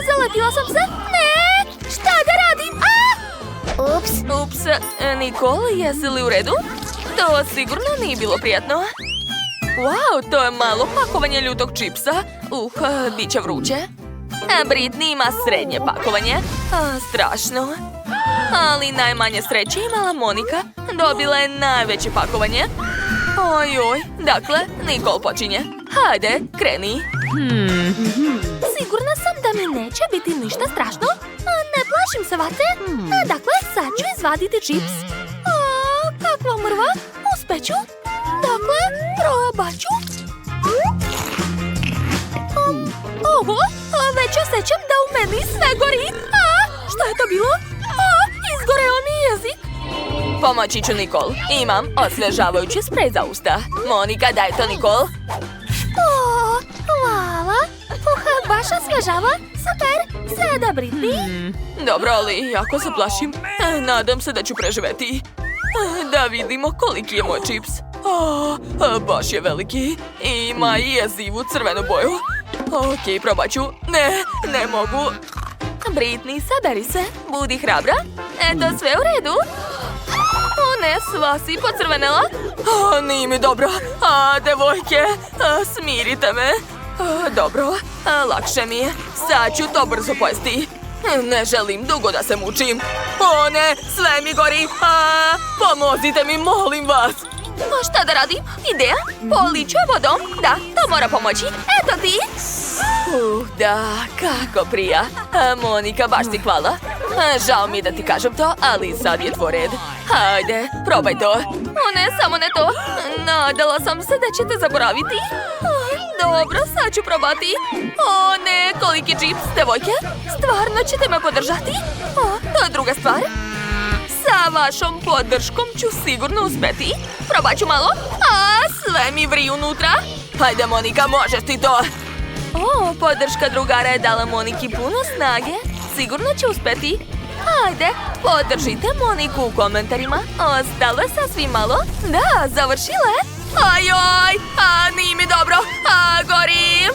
zaletila sam se. Ne, šta da radim? Ups, Nicole, jesi li u redu? To sigurno nije bilo prijatno. Wow, to je malo pakovanje ljutog čipsa. Bit će vruće. Britney ima srednje pakovanje. Strašno. Ali najmanje sreće imala Monika. Dobila je najveće pakovanje. Ojoj, dakle, Nicole počinje. Hajde, kreni. Sigurna sam da mi neće biti ništa strašno. Ne plašim se vate. Dakle, sad ću izvaditi čips. Kakva mrva, uspeću. Dakle, probat ću. Ovo, već osjećam da u meni sve gori. Šta je to bilo? Izgoreo mi je jezik. Pomoći ću Nikol. Imam osvježavajući sprej za usta. Monika, daj to Nikol. Hvala. Baš osvježava. Super. Sada Britney. Dobro, ali jako se plašim. Nadam se da ću preživeti. Da vidimo koliki je moj čips. Baš je veliki. Ima i jezivu crvenu boju. Ok, probat ću. Ne mogu. Britney, saberi se. Budi hrabra. Eto, sve u redu. Ne, sva si pocrvenela. Nije mi dobro. Devojke, smirite me. Dobro, lakše mi je. Sad ću to brzo pojesti. Ne želim dugo da se mučim. Ne, sve mi gori. Pomozite mi, molim vas. Šta da radim? Ideja? Poliću je vodom. Da, to mora pomoći. Eto ti. Da, kako prija. Monika, baš ti hvala. Žao mi da ti kažem to, ali sad je tvoj red. Hajde, probaj to. Ne, samo ne to. Nadala sam se da ćete zaboraviti. Dobro, sad ću probati. Ne, koliki čips, devojke. Stvarno ćete me podržati? To je druga stvar. Sa vašom podrškom ću sigurno uspeti. Probat ću malo. Sve mi vri unutra. Hajde, Monika, možeš ti to. Podrška drugara je dala Moniki puno snage. Sigurno će uspeti. Hajde, podržite Moniku u komentarima. Ostalo je sasvim malo. Da, završila je. Ajoj, nije mi dobro. Gorim.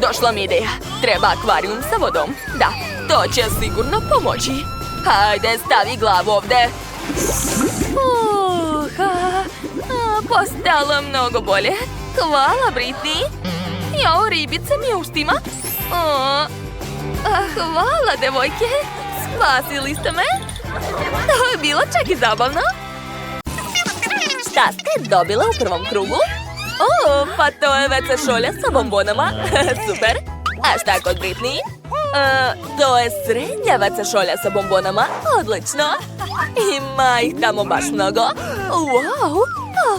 Došla mi ideja. Treba akvarijum sa vodom. Da, to će sigurno pomoći. Hajde, stavi glavu ovde. Postalo mnogo bolje. Hvala, Britney. Jo, ribice mi u ustima. Hvala, devojke. Spasili ste me. To je bilo čak i zabavno. Šta ste dobile u prvom krugu? Pa to je WC šolja sa bombonama. Super. A šta kod Britney? To je srednja WC šolja sa bombonama. Odlično. Ima ih tamo baš mnogo. Wow.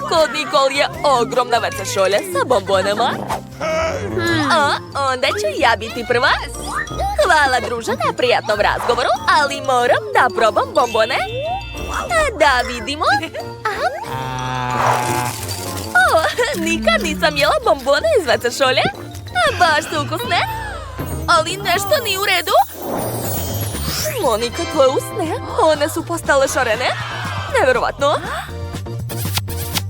Kod Nikol je ogromna WC šolja sa bombonama. Onda ću ja biti prva. Hvala, druže, na prijatnom razgovoru, ali moram da probam bombone. Da vidimo. Nikad nisam jela bombone iz WC šolje. Baš su ukusne. Ali nešto nije u redu. Monika, tvoje usne, one su postale šarene. Neverovatno.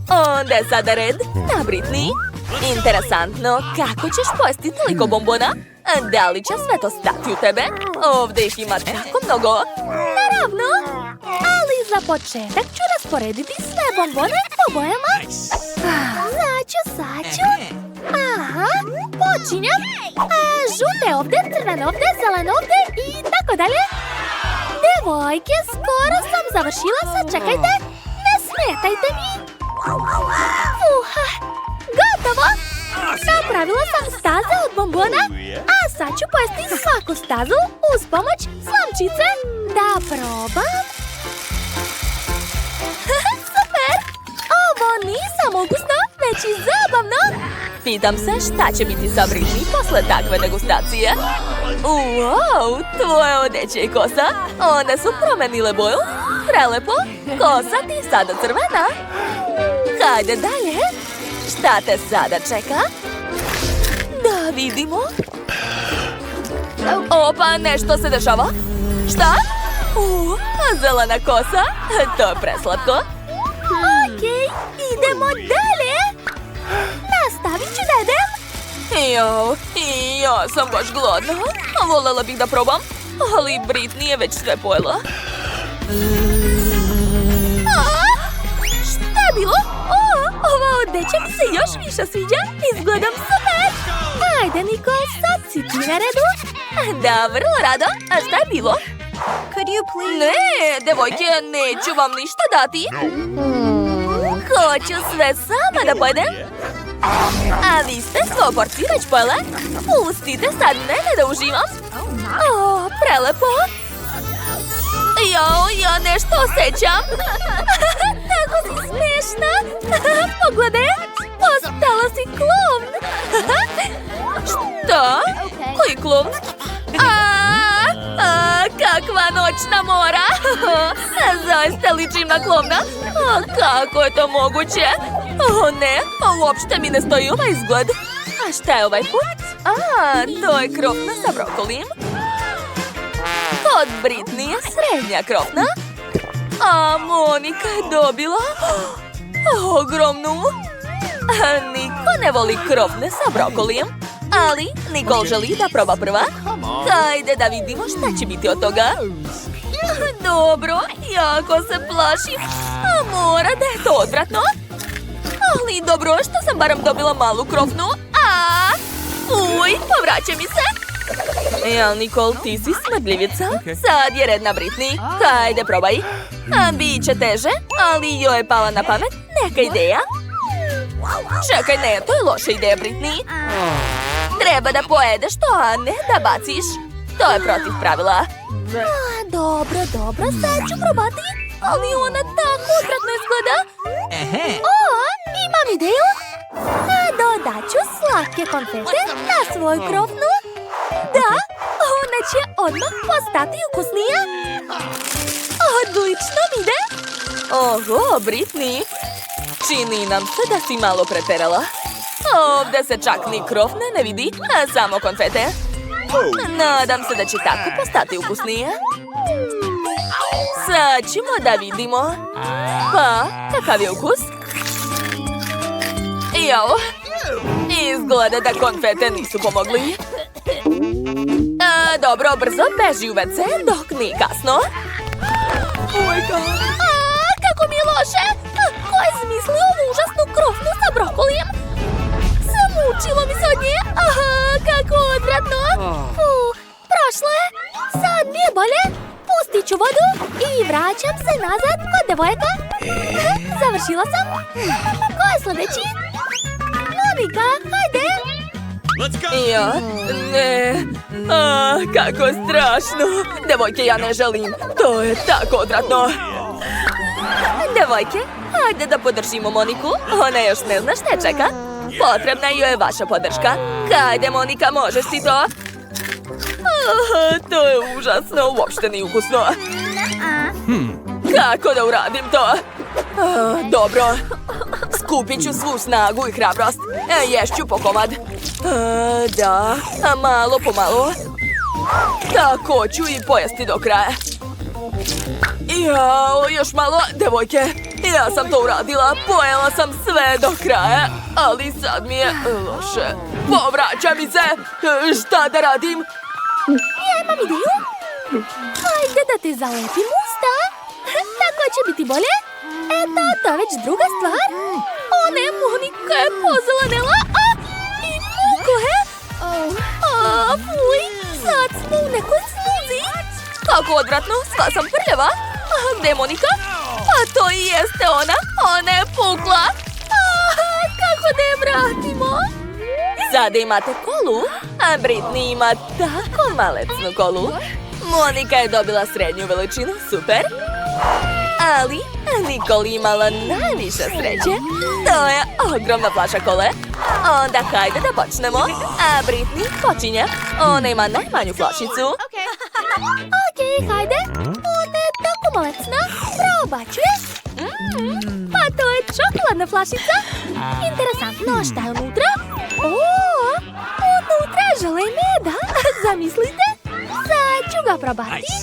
Onda je sada red na Britney. Interesantno, kako ćeš pojesti toliko bombona? Da li će sve to stati u tebe? Ovdje ih ima tako mnogo. Naravno. Ali za početak ću rasporediti sve bombone po bojama. Sad ću. Aha, počinjam. Žute ovdje, crvene ovdje, zelene ovdje i tako dalje. Devojke, skoro sam završila, sad čekajte. Ne smetajte mi. Gotovo! Napravila sam staze od bombona, a sad ću pojesti svaku stazu uz pomoć slamčice. Da probam. Super! Ovo nije samo ukusno, već i zabavno. Pitam se šta će biti sa Britney posle takve degustacije. Wow, tvoje odeće i kosa, one su promenile boju. Prelepo, kosa ti sada crvena. Hajde dalje. Šta te sada čeka? Da vidimo. Opa, nešto se dešava. Šta? Zelena kosa. To je preslatko. Okej, idemo dalje. Nastavit ću da jedem. Ja sam baš gladna. Voljela bih da probam, ali Britney je već sve pojela. Šta je bilo? Ova odeća mi se još više sviđa. Izgledam super. Ajde, Nikol, sad si ti na redu. Da, vrlo rado. A šta je bilo? Ne, devojke, neću vam ništa dati. Hoću sve sama da pojedem. A vi ste svoju porciju već pojele? Pustite sad mene da uživam. Prelepo. Ja nešto osjećam. Tako si smiješna. Pogledaj, postala si klovn. Koji klon? Kakva noćna mora! Zaista ličim na klovna? Kako je to moguće? Ne, uopšte mi ne stoji ovaj izgled. A šta je ovaj put? To je krofna sa brokolijom. Kod Britney je srednja krofna. A Monika je dobila ogromnu. Niko ne voli krofne sa brokolijem, ali Nikol želi da proba prva. Hajde da vidimo šta će biti od toga. Dobro, jako se plašim. Mora da je to odvratno. Ali dobro, što sam barem dobila malu krofnu. Uj, povraća mi se. Jel, Nikol, ti si smrdljivica? Sad je red na Britney. Hajde, probaj. Biće teže, ali joj je pala na pamet neka ideja. Čekaj, ne, to je loša ideja, Britney. Treba da pojedeš to, a ne da baciš. To je protiv pravila. Dobro, sad ću probati. Ali ona tako odvratno izgleda. Imam ideju. Dodat ću slatke konfete na svoju krofnu. Da, ona će odmah postati ukusnija. Odlično mi ide. Oho, Britney. Čini nam se da si malo preterala. Ovdje se čak ni krofne ne vidi, a samo konfete. Nadam se da će tako postati ukusnije. Sad ćemo da vidimo. Pa, kakav je ukus? Jao, izgleda da konfete nisu pomogli. Dobro, brzo beži u WC dok nije kasno. Kako mi je loše! Ko je smislio ovu užasnu krofnu sa brokolijem? Zamučilo mi se od nje. Kako odvratno! Prošlo je. Sad mi je bolje. Pustit ću vodu i vraćam se nazad kod devojka. Završila sam. Ko je sljedeći? Monika, hajde! Ja? Ne. Kako strašno. Devojke, ja ne želim. To je tako odvratno. Devojke, hajde da podržimo Moniku. Ona još ne zna šta čeka. Potrebna joj je vaša podrška. Hajde, Monika, možeš ti to? To je užasno, uopšte nije ukusno. Kako da uradim to? Dobro. Skupit ću svu snagu i hrabrost. Ješću po komad. Da, malo po malo. Tako ću i pojesti do kraja. Jao, još malo, devojke. Ja sam to uradila, pojela sam sve do kraja. Ali sad mi je loše. Povraća mi se. Šta da radim? Ja imam ideju. Hajde da ti zalepim usta. Tako će biti bolje. Eto, to je već druga stvar. O ne, Monika je pozelenela. I mukle. Fuj, sad smo u nekoj smuzi. Kako odvratno, sva sam prljava. Gde je Monika? A to i jeste ona. Ona je pukla. Kako da je vratimo? Sada imate kolu, a Britney ima tako malecnu kolu. Monika je dobila srednju veličinu, super. Ali Nikol imala najviše sreće. To je ogromna flaša kole. Onda hajde da počnemo. A Britney počinje. Ona ima najmanju flašicu. Okej, hajde. Ona je tako malecna. Probat ću je. Pa to je čokoladna flašica. Interesantno, šta je unutra? Unutra je žele i meda. Zamislite. Sad ću ga probati.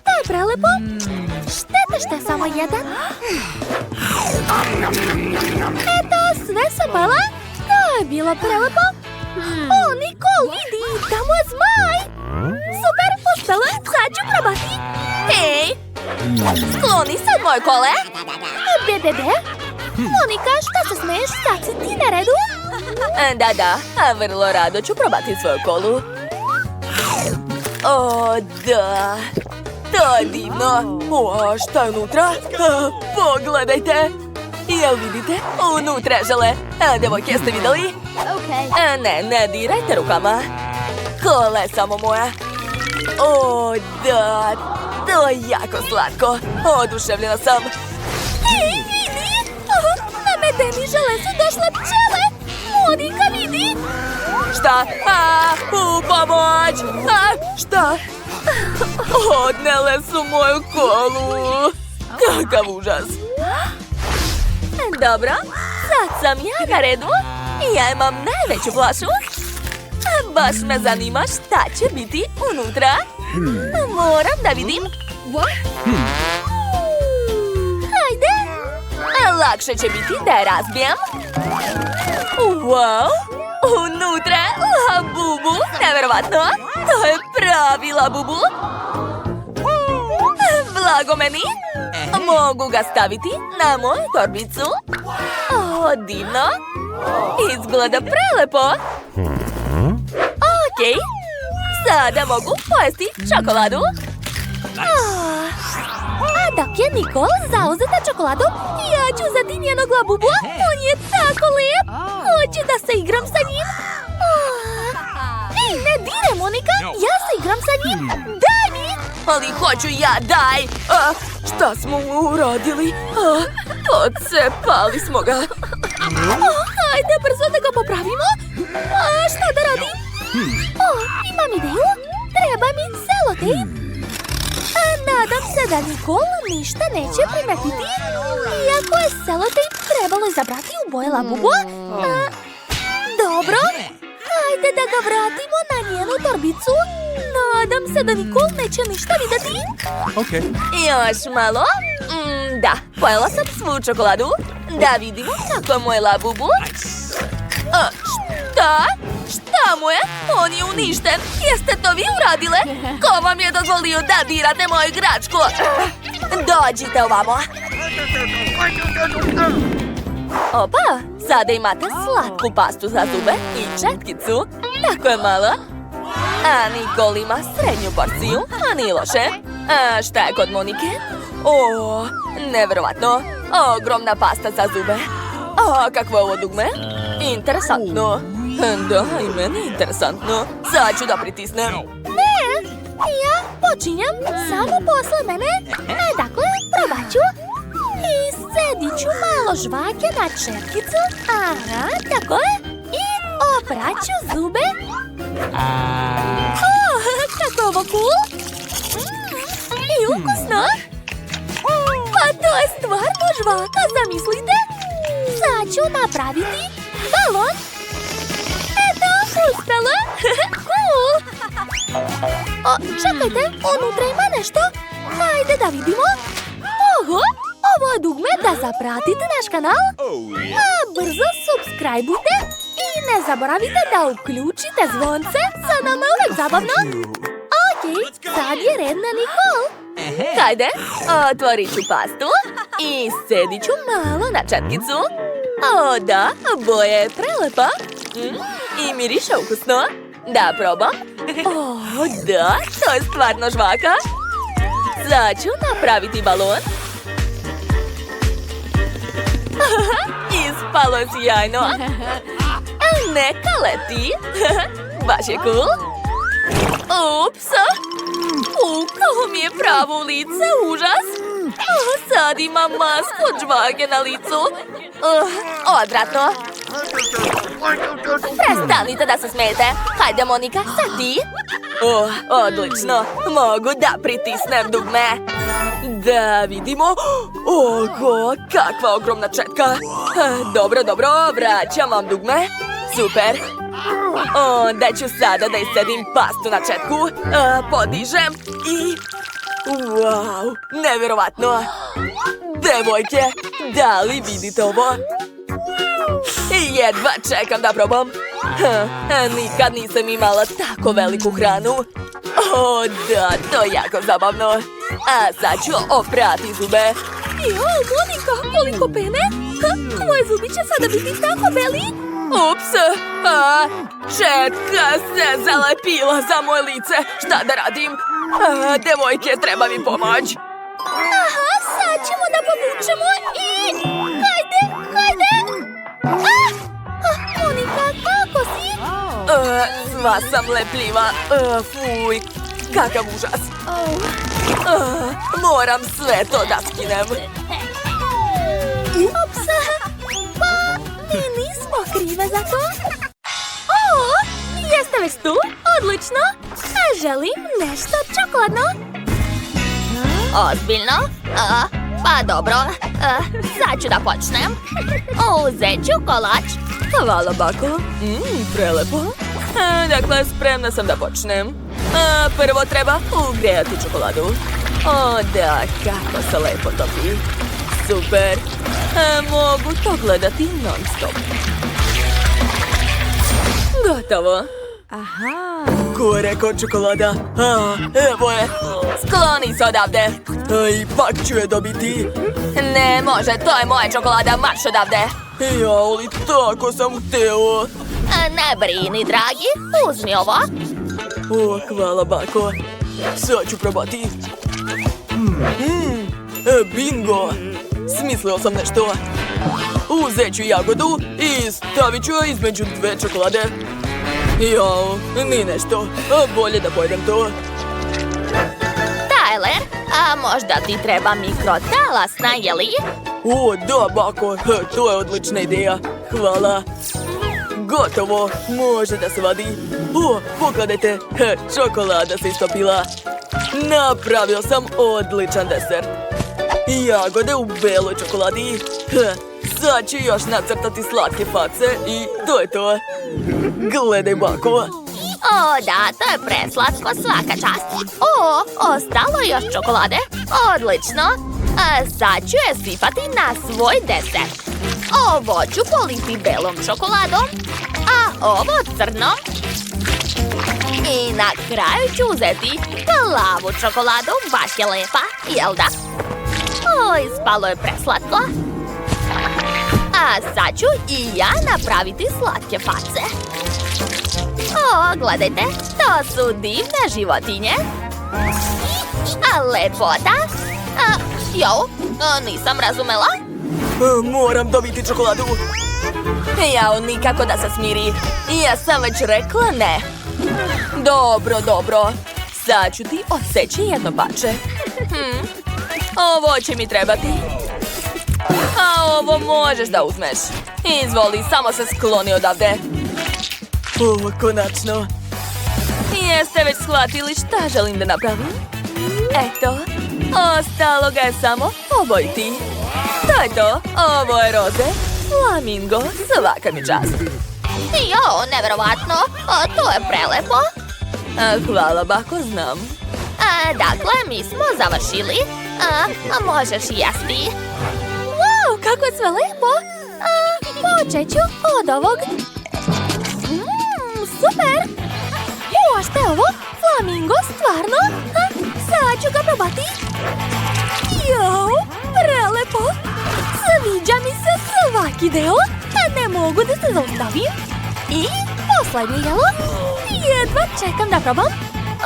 To je prelepo. Šteta što je samo jedan. Eto, sve sam pala. To je bilo prelepo. Nikol, vidi, tamo je zmaj. Super, uspela, sad ću probati. Hej, skloni se od moje kole. Bebe, Monika, šta se smeješ? Sad si ti na redu? Da, a vrlo rado ću probati svoju kolu. Da, to je divno. Šta je unutra? Pogledajte. Jel vidite? Unutra je žele. Devojke, jeste vidjeli? Ne dirajte rukama. Kola je samo moja. Da, to je jako slatko. Oduševljena sam. Ej, vidi! Na medeni žele su došle pčele. Monika, vidi! Šta? U pomoć! Šta? Odnele su moju kolu. Kakav užas. Dobro, sad sam ja na redu. Ja imam najveću flašu. Baš me zanima šta će biti unutra. Moram da vidim. Hajde. Lakše će biti da je razbijem. Wow! Unutra je labubu. Neverovatno. To je pravi labubu. Blago meni. Mogu ga staviti na moju torbicu. Divno. Izgleda prelepo. Okej. Sada mogu pojesti čokoladu. A dok je Nikol zauzeta čokoladom, ja ću uzeti njenog labubu. On je tako lijep. Hoću da se igram sa njim. Ej, ne diraj, Monika. Ja se igram sa njim. Daj mi. Ali hoću ja, daj. Šta smo mu uradili? Odcepali smo ga. Hajde brzo da ga popravimo. Šta da radim? Imam ideju. Treba mi selotejp. Nadam se da Nikol ništa neće primetiti. Iako je selotejp trebalo izabrati u boje labubu. Dobro. Hajde da ga vratimo na njenu torbicu. Nadam se da Nikol neće ništa vidjeti. Još malo. Da, pojela sam svu čokoladu. Da vidimo kako je moj labubu. Šta? Šta mu je? On je uništen. Jeste to vi uradile? Ko vam je dozvolio da dirate moju igračku? Dođite ovamo. Opa, sada imate slatku pastu za zube i četkicu. Tako je malo. A Nikol ima srednju porciju, a nije loše. A šta je kod Monike? Neverovatno. Ogromna pasta za zube. Kakvo je ovo dugme? Interesantno. Da, i meni interesantno. Sad ću da pritisnem. Ne, ja počinjam samo posle mene. Dakle, probat ću. I sedit ću malo žvake na četkicu. Aha, tako je. I oprat ću zube. Kako je ovo cool. I ukusno. Pa to je stvarno žvaka, zamislite. Sad ću napraviti balon. Uspela? Cool! Čekajte, unutra ima nešto. Hajde da vidimo. Oho, ovo je dugme da zapratite naš kanal. Brzo subscribeujte i ne zaboravite da uključite zvonce. Za nama je uvek zabavno. Okej, sad je red na Nikol. Hajde, otvorit ću pastu i sedit ću malo na četkicu. Da, boja je prelepa. I miriše ukusno. Da, probam. Da, to je stvarno žvaka. Sad ću napraviti balon. Ispalo je sjajno. Neka leti. Baš je cool. Ups. Kako mi je pravo lice, užas. Sad imam masku od žvake na licu. Odvratno. Prestanite da se smijete. Hajde, Monika, sad ti. Odlično. Mogu da pritisnem dugme. Da vidimo. Oho, kakva ogromna četka. Dobro, vraćam vam dugme. Super. Onda ću sada da isedim pastu na četku. Podižem i... Wow, nevjerovatno. Devojke, da li vidite ovo? Jedva čekam da probam. Nikad nisam imala tako veliku hranu. Da, to je jako zabavno. A sad ću oprati zube. Monika, koliko pene? Moje zubi će sada biti tako beli. Ups, četka se zalepila za moje lice. Šta da radim? Devojke, treba mi pomoć. Aha, sad ćemo da povučemo i... Hajde! Monika, kako si? Sva sam lepljiva. Fuj, kakav užas. Moram sve to da skinem. Ups, pa mi nismo krive za to. želim nešto čokoladno. Ozbiljno? Pa dobro, sad ću da počnem. Uzet ću kolač. Hvala, bako. Prelepo. Dakle, spremna sam da počnem. Prvo treba ugrijati čokoladu. O, da, kako se lepo topi. Super. Mogu to gledati non stop. Gotovo. Aha. Ko je rekao čokolada? Evo je. Skloni se odavde. Ipak ću je dobiti. Ne može, to je moja čokolada, marš odavde. Ja, ali tako sam hteo. Ne brini, dragi, uzmi ovo. O, hvala, bako. Sad ću probati. Bingo! Smislio sam nešto. Uzet ću jagodu i stavit ću je između dve čokolade. Jao, ni nešto. Bolje da pojedem to. Tyler, a možda ti treba mikrotalasna, jeli? O, da, bako. To je odlična ideja. Hvala. Gotovo. Može da se vadi. O, pogledajte. Čokolada se istopila. Napravio sam odličan desert. Jagode u beloj čokoladi. Sad ću još nacrtati slatke face i to je to. Gledaj, bako. O, da, to je preslatko, svaka čast. O, ostalo još čokolade. Odlično. Sad ću je sipati na svoj desert. Ovo ću politi belom čokoladom, a ovo crnom. I na kraju ću uzeti plavu čokoladu, baš je lepa, jel da? O, ispalo je preslatko. A sad ću i ja napraviti slatke face. O, gledajte, to su divne životinje. A lepota. Nisam razumela. Moram dobiti čokoladu. Jao, nikako da se smiri. Ja sam već rekla ne. Dobro. Sad ću ti odseći jedno pače. Ovo će mi trebati. A ovo možeš da uzmeš. Izvoli, samo se skloni odavde. O, konačno. Jeste već shvatili šta želim da napravim? Eto, ostalo ga je samo obojiti. To je to, ovo je roze, flamingo, svaka mi čast. Jo, neverovatno, to je prelepo. Hvala, bako, znam. Dakle, mi smo završili. Možeš jesti. Wow, kako je sve lepo. Počet ću od ovog. Super. A šta je ovo? Flamingo, stvarno? Sad ću ga probati. Jao, prelepo. Sviđa mi se svaki deo. Ne mogu da se zaustavim. I poslednje jelo. Jedva čekam da probam.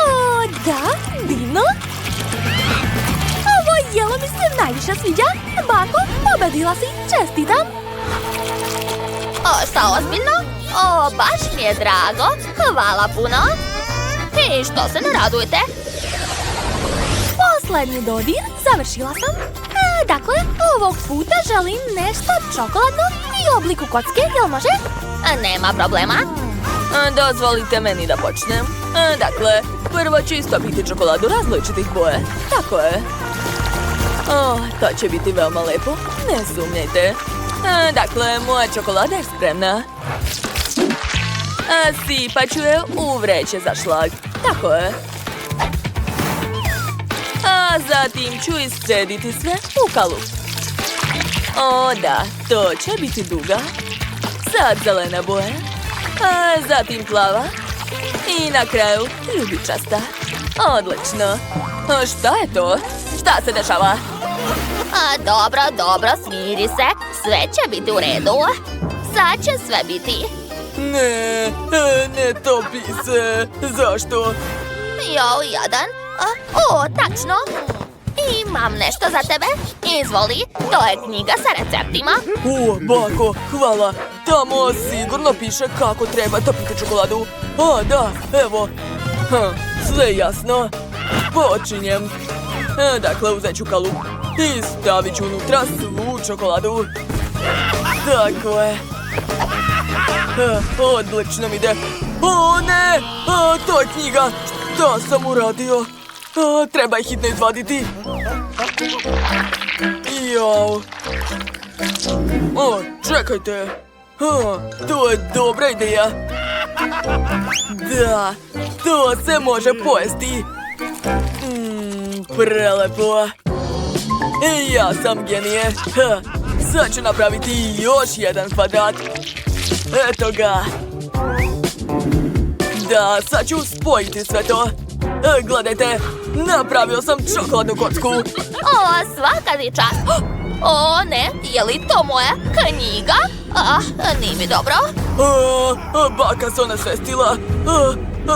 O, da, divno. Ovo jelo mi se najviše sviđa. Bako, pobedila si, čestitam. Šta ozbiljno? O, baš mi je drago. Hvala puno. I što se ne radujete? Poslednji dodir, završila sam. Dakle, ovog puta želim nešto čokoladno i u obliku kocke, jel može? Nema problema. Dozvolite meni da počnem. Dakle, prvo ću istopiti čokoladu različitih boje. Tako je. O, to će biti veoma lepo, ne sumnjajte. Dakle, moja čokolada je spremna. Sipat ću je u vreće za šlag. Tako je. A zatim ću iscediti sve u kalup. O da, to će biti duga. Sad zelena boja. A zatim plava. I na kraju ljubičasta. Odlično. Šta je to? Šta se dešava? Dobro, smiri se. Sve će biti u redu. Sad će sve biti. Ne topi se. Zašto? Jo, jadan. Tačno. Imam nešto za tebe. Izvoli, to je knjiga sa receptima. O, bako, hvala. Tamo sigurno piše kako treba topiti čokoladu. A, da, evo. Sve jasno. Počinjem. Dakle, uzet ću kalup i stavit ću unutra svu čokoladu. Tako je. Odlično mi ide. O, ne! To je knjiga. Šta sam uradio? Treba ih hitno izvaditi. Jao. Čekajte. To je dobra ideja. Da, to se može pojesti. Prelepo. Ja sam genije. Sad ću napraviti još jedan kvadrat. Eto ga. Da, sad ću spojiti sve to. Gledajte, napravio sam čokoladnu kocku. O, svaka ti čast. O, ne, je li to moja knjiga? Nije mi dobro. Baka se onesvestila.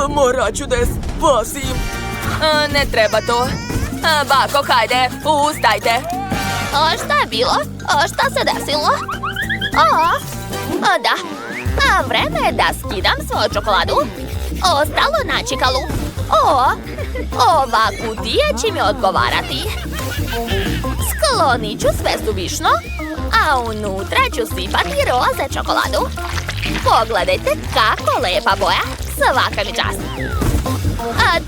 Morat ću da je spasim. Ne treba to. Bako, hajde, ustajte. Šta je bilo? Šta se desilo? Da. Vreme je da skidam svoju čokoladu. Ostalo na čikalu. Ova kutija će mi odgovarati. Sklonit ću sve suvišno, a unutra ću sipati roze čokoladu. Pogledajte kako lepa boja. Svaka mi čast.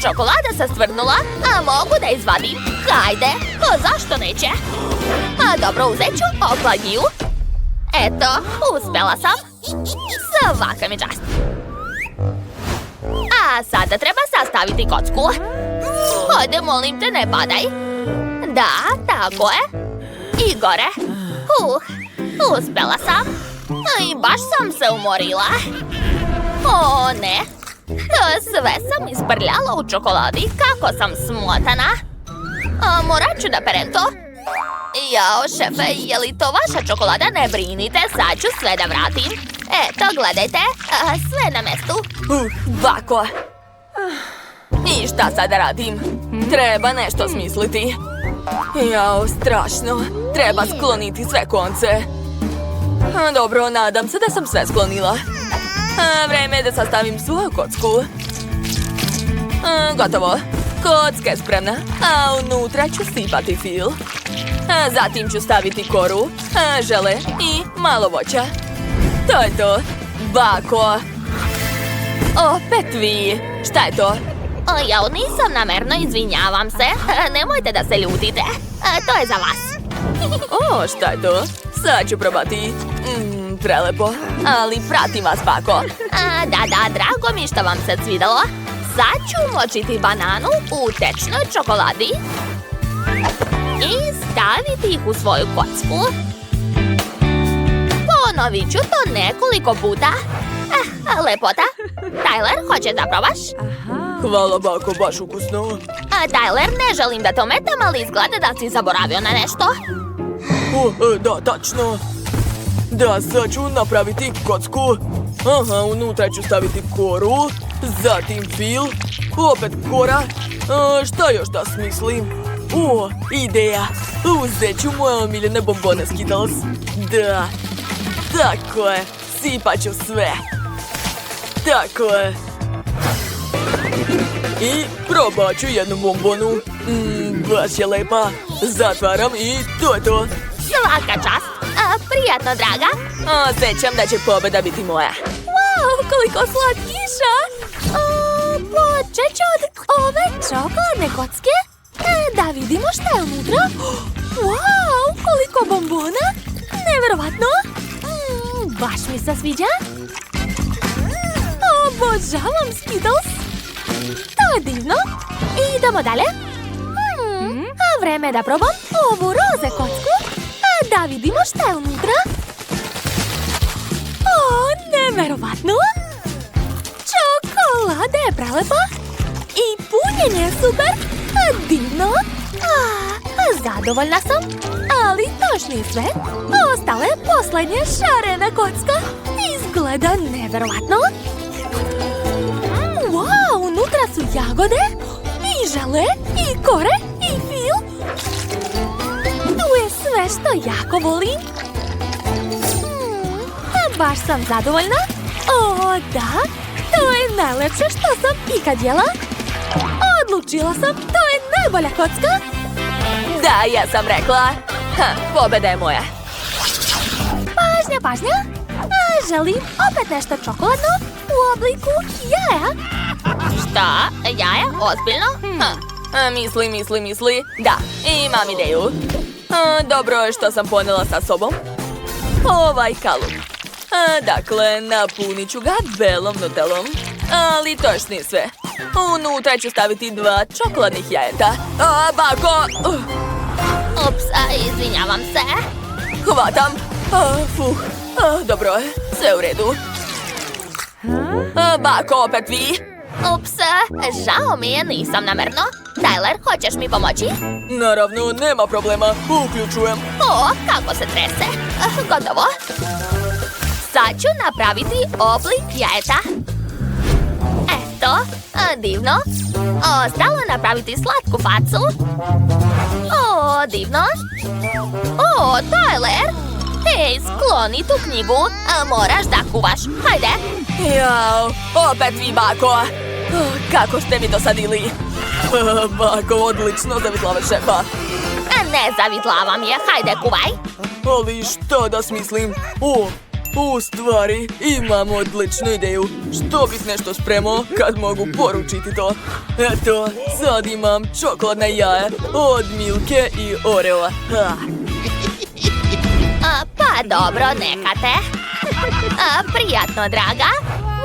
Čokolada se stvrnula, a mogu da izvadim. Hajde, zašto neće? Dobro, uzet ću okladnju. Eto, uspela sam. Svaka mi čast. A sada treba sastaviti kocku. Hajde, molim te, ne padaj. Da, tako je. I gore. Uspela sam. I baš sam se umorila. O, ne. Sve sam isprljala u čokoladi. Kako sam smotana. Morat ću da perem to. Jao, šefe, je li to vaša čokolada? Ne brinite, sad ću sve da vratim. Eto, gledajte, sve na mestu. Bako. I šta sad da radim? Treba nešto smisliti. Jao, strašno. Treba skloniti sve konce. Dobro, nadam se da sam sve sklonila. Vreme je da sastavim svoju kocku. Gotovo. Kocka je spremna, a unutra ću sipati fil. Zatim ću staviti koru, žele i malo voća. To je to. Bako. Opet vi. Šta je to? Ja nisam namerno, izvinjavam se. Nemojte da se ljutite. To je za vas. Šta je to? Sad ću probati. Prelepo. Ali pratim vas, Bako. Da, drago mi što vam se svidalo. Sad ću močiti bananu u tečnoj čokoladi i staviti ih u svoju kocku. Ponovit ću to nekoliko puta. Lepota. Tyler, hoćeš da probaš? Hvala, Bako, baš ukusno. Tyler, ne želim da te ometam, ali izgleda da si zaboravio na nešto. Da, tačno. Da, sad ću napraviti kocku. Unutra ću staviti koru, zatim fil, opet kora. Šta još da smislim? Ideja. Uzet ću moje omiljene bombone Skittles. Da, tako je. Sipat ću sve. Tako je. I probat ću jednu bombonu. Baš je lepa. Zatvaram i to je to. Svaka čast. Prijatno, draga. Osjećam da će pobeda biti moja. Wow, koliko slatkiša. Počet ću od ove čokoladne kocke. Da vidimo šta je unutra. Wow, koliko bombona. Neverovatno. Baš mi se sviđa. Obožavam Skittles. To je divno. Idemo dalje. Vreme je da probam ovu roze kocku. Da vidimo šta je unutra. Neverovatno. Čokolada je prelepa. I punjenje je super. Divno. Zadovoljna sam. Ali to još nije sve. Ostala je poslednja šarena kocka. Izgleda neverovatno. Wow, unutra su jagode. I žele, i kore, i fil. Tu je sve što jako volim. Baš sam zadovoljna. Da, to je najlepše što sam ikad jela. Odlučila sam, to je najbolja kocka. Da, ja sam rekla. Pobeda je moja. Pažnja. Želim opet nešto čokoladno u obliku jaja. Šta? Jaja? Ozbiljno? Misli. Da, imam ideju. Dobro je što sam ponela sa sobom ovaj kalup. Dakle, napunit ću ga belom nutelom. Ali to još nije sve. Unutra ću staviti 2 čokoladnih jajeta. Bako! Ups, izvinjavam se. Hvatam. Dobro je, sve u redu. Bako, opet vi? Ups, žao mi je, nisam namerno. Tyler, hoćeš mi pomoći? Naravno, nema problema. Uključujem. O, kako se trese. Gotovo. Sad ću napraviti oblik jajeta. Eto, divno. Ostalo je napraviti slatku facu. O, divno. O, Tyler. Hej, skloni tu knjigu. Moraš da kuvaš. Hajde. Jao, opet vi, Bako. Kako ste mi dosadili. Bako, odlično zavitlava šefa. Ne zavitlavam je. Hajde, kuvaj. Ali šta da smislim? U stvari, imam odličnu ideju. Što bih nešto spremao kad mogu poručiti to? Eto, sad imam čokoladne jaje od Milke i Oreoa. Pa dobro, neka te. Prijatno, draga.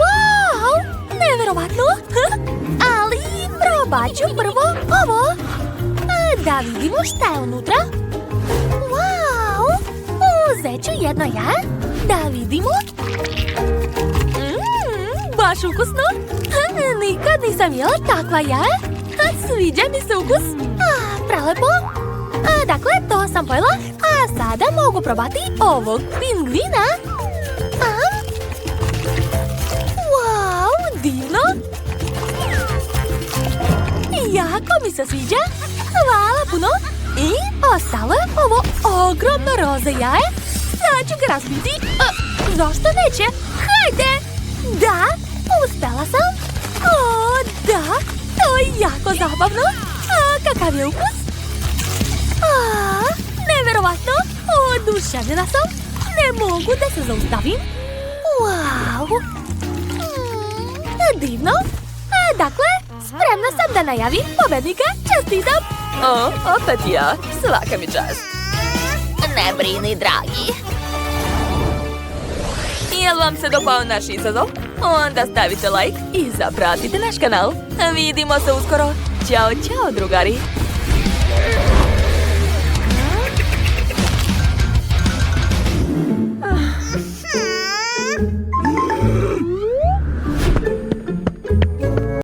Wow, neverovatno. Ali probat ću prvo ovo. Da vidimo šta je unutra. Wow, uzet ću jedno jaje. Da vidimo. Baš ukusno. Nikad nisam jela takva jaje. Sviđa mi se ukus. Prelepo. Dakle, to sam pojela. A sada mogu probati ovog pingvina. Wow, divno. Jako mi se sviđa. Hvala puno. I ostalo je ovo ogromno roze jaje. Sad ću ga razbiti. Zašto neće? Hajde! Da, uspela sam. O, da, to je jako zabavno. Kakav je ukus? Neverovatno, oduševljena sam. Ne mogu da se zaustavim. Wow. Divno. Dakle, spremna sam da najavim pobednika. Čestitam. Opet ja. Svaka mi čast. Ne brini, dragi. Jel vam se dopao naš izazov? Onda stavite like i zapratite naš kanal. Vidimo se uskoro. Ćao, čao, drugari.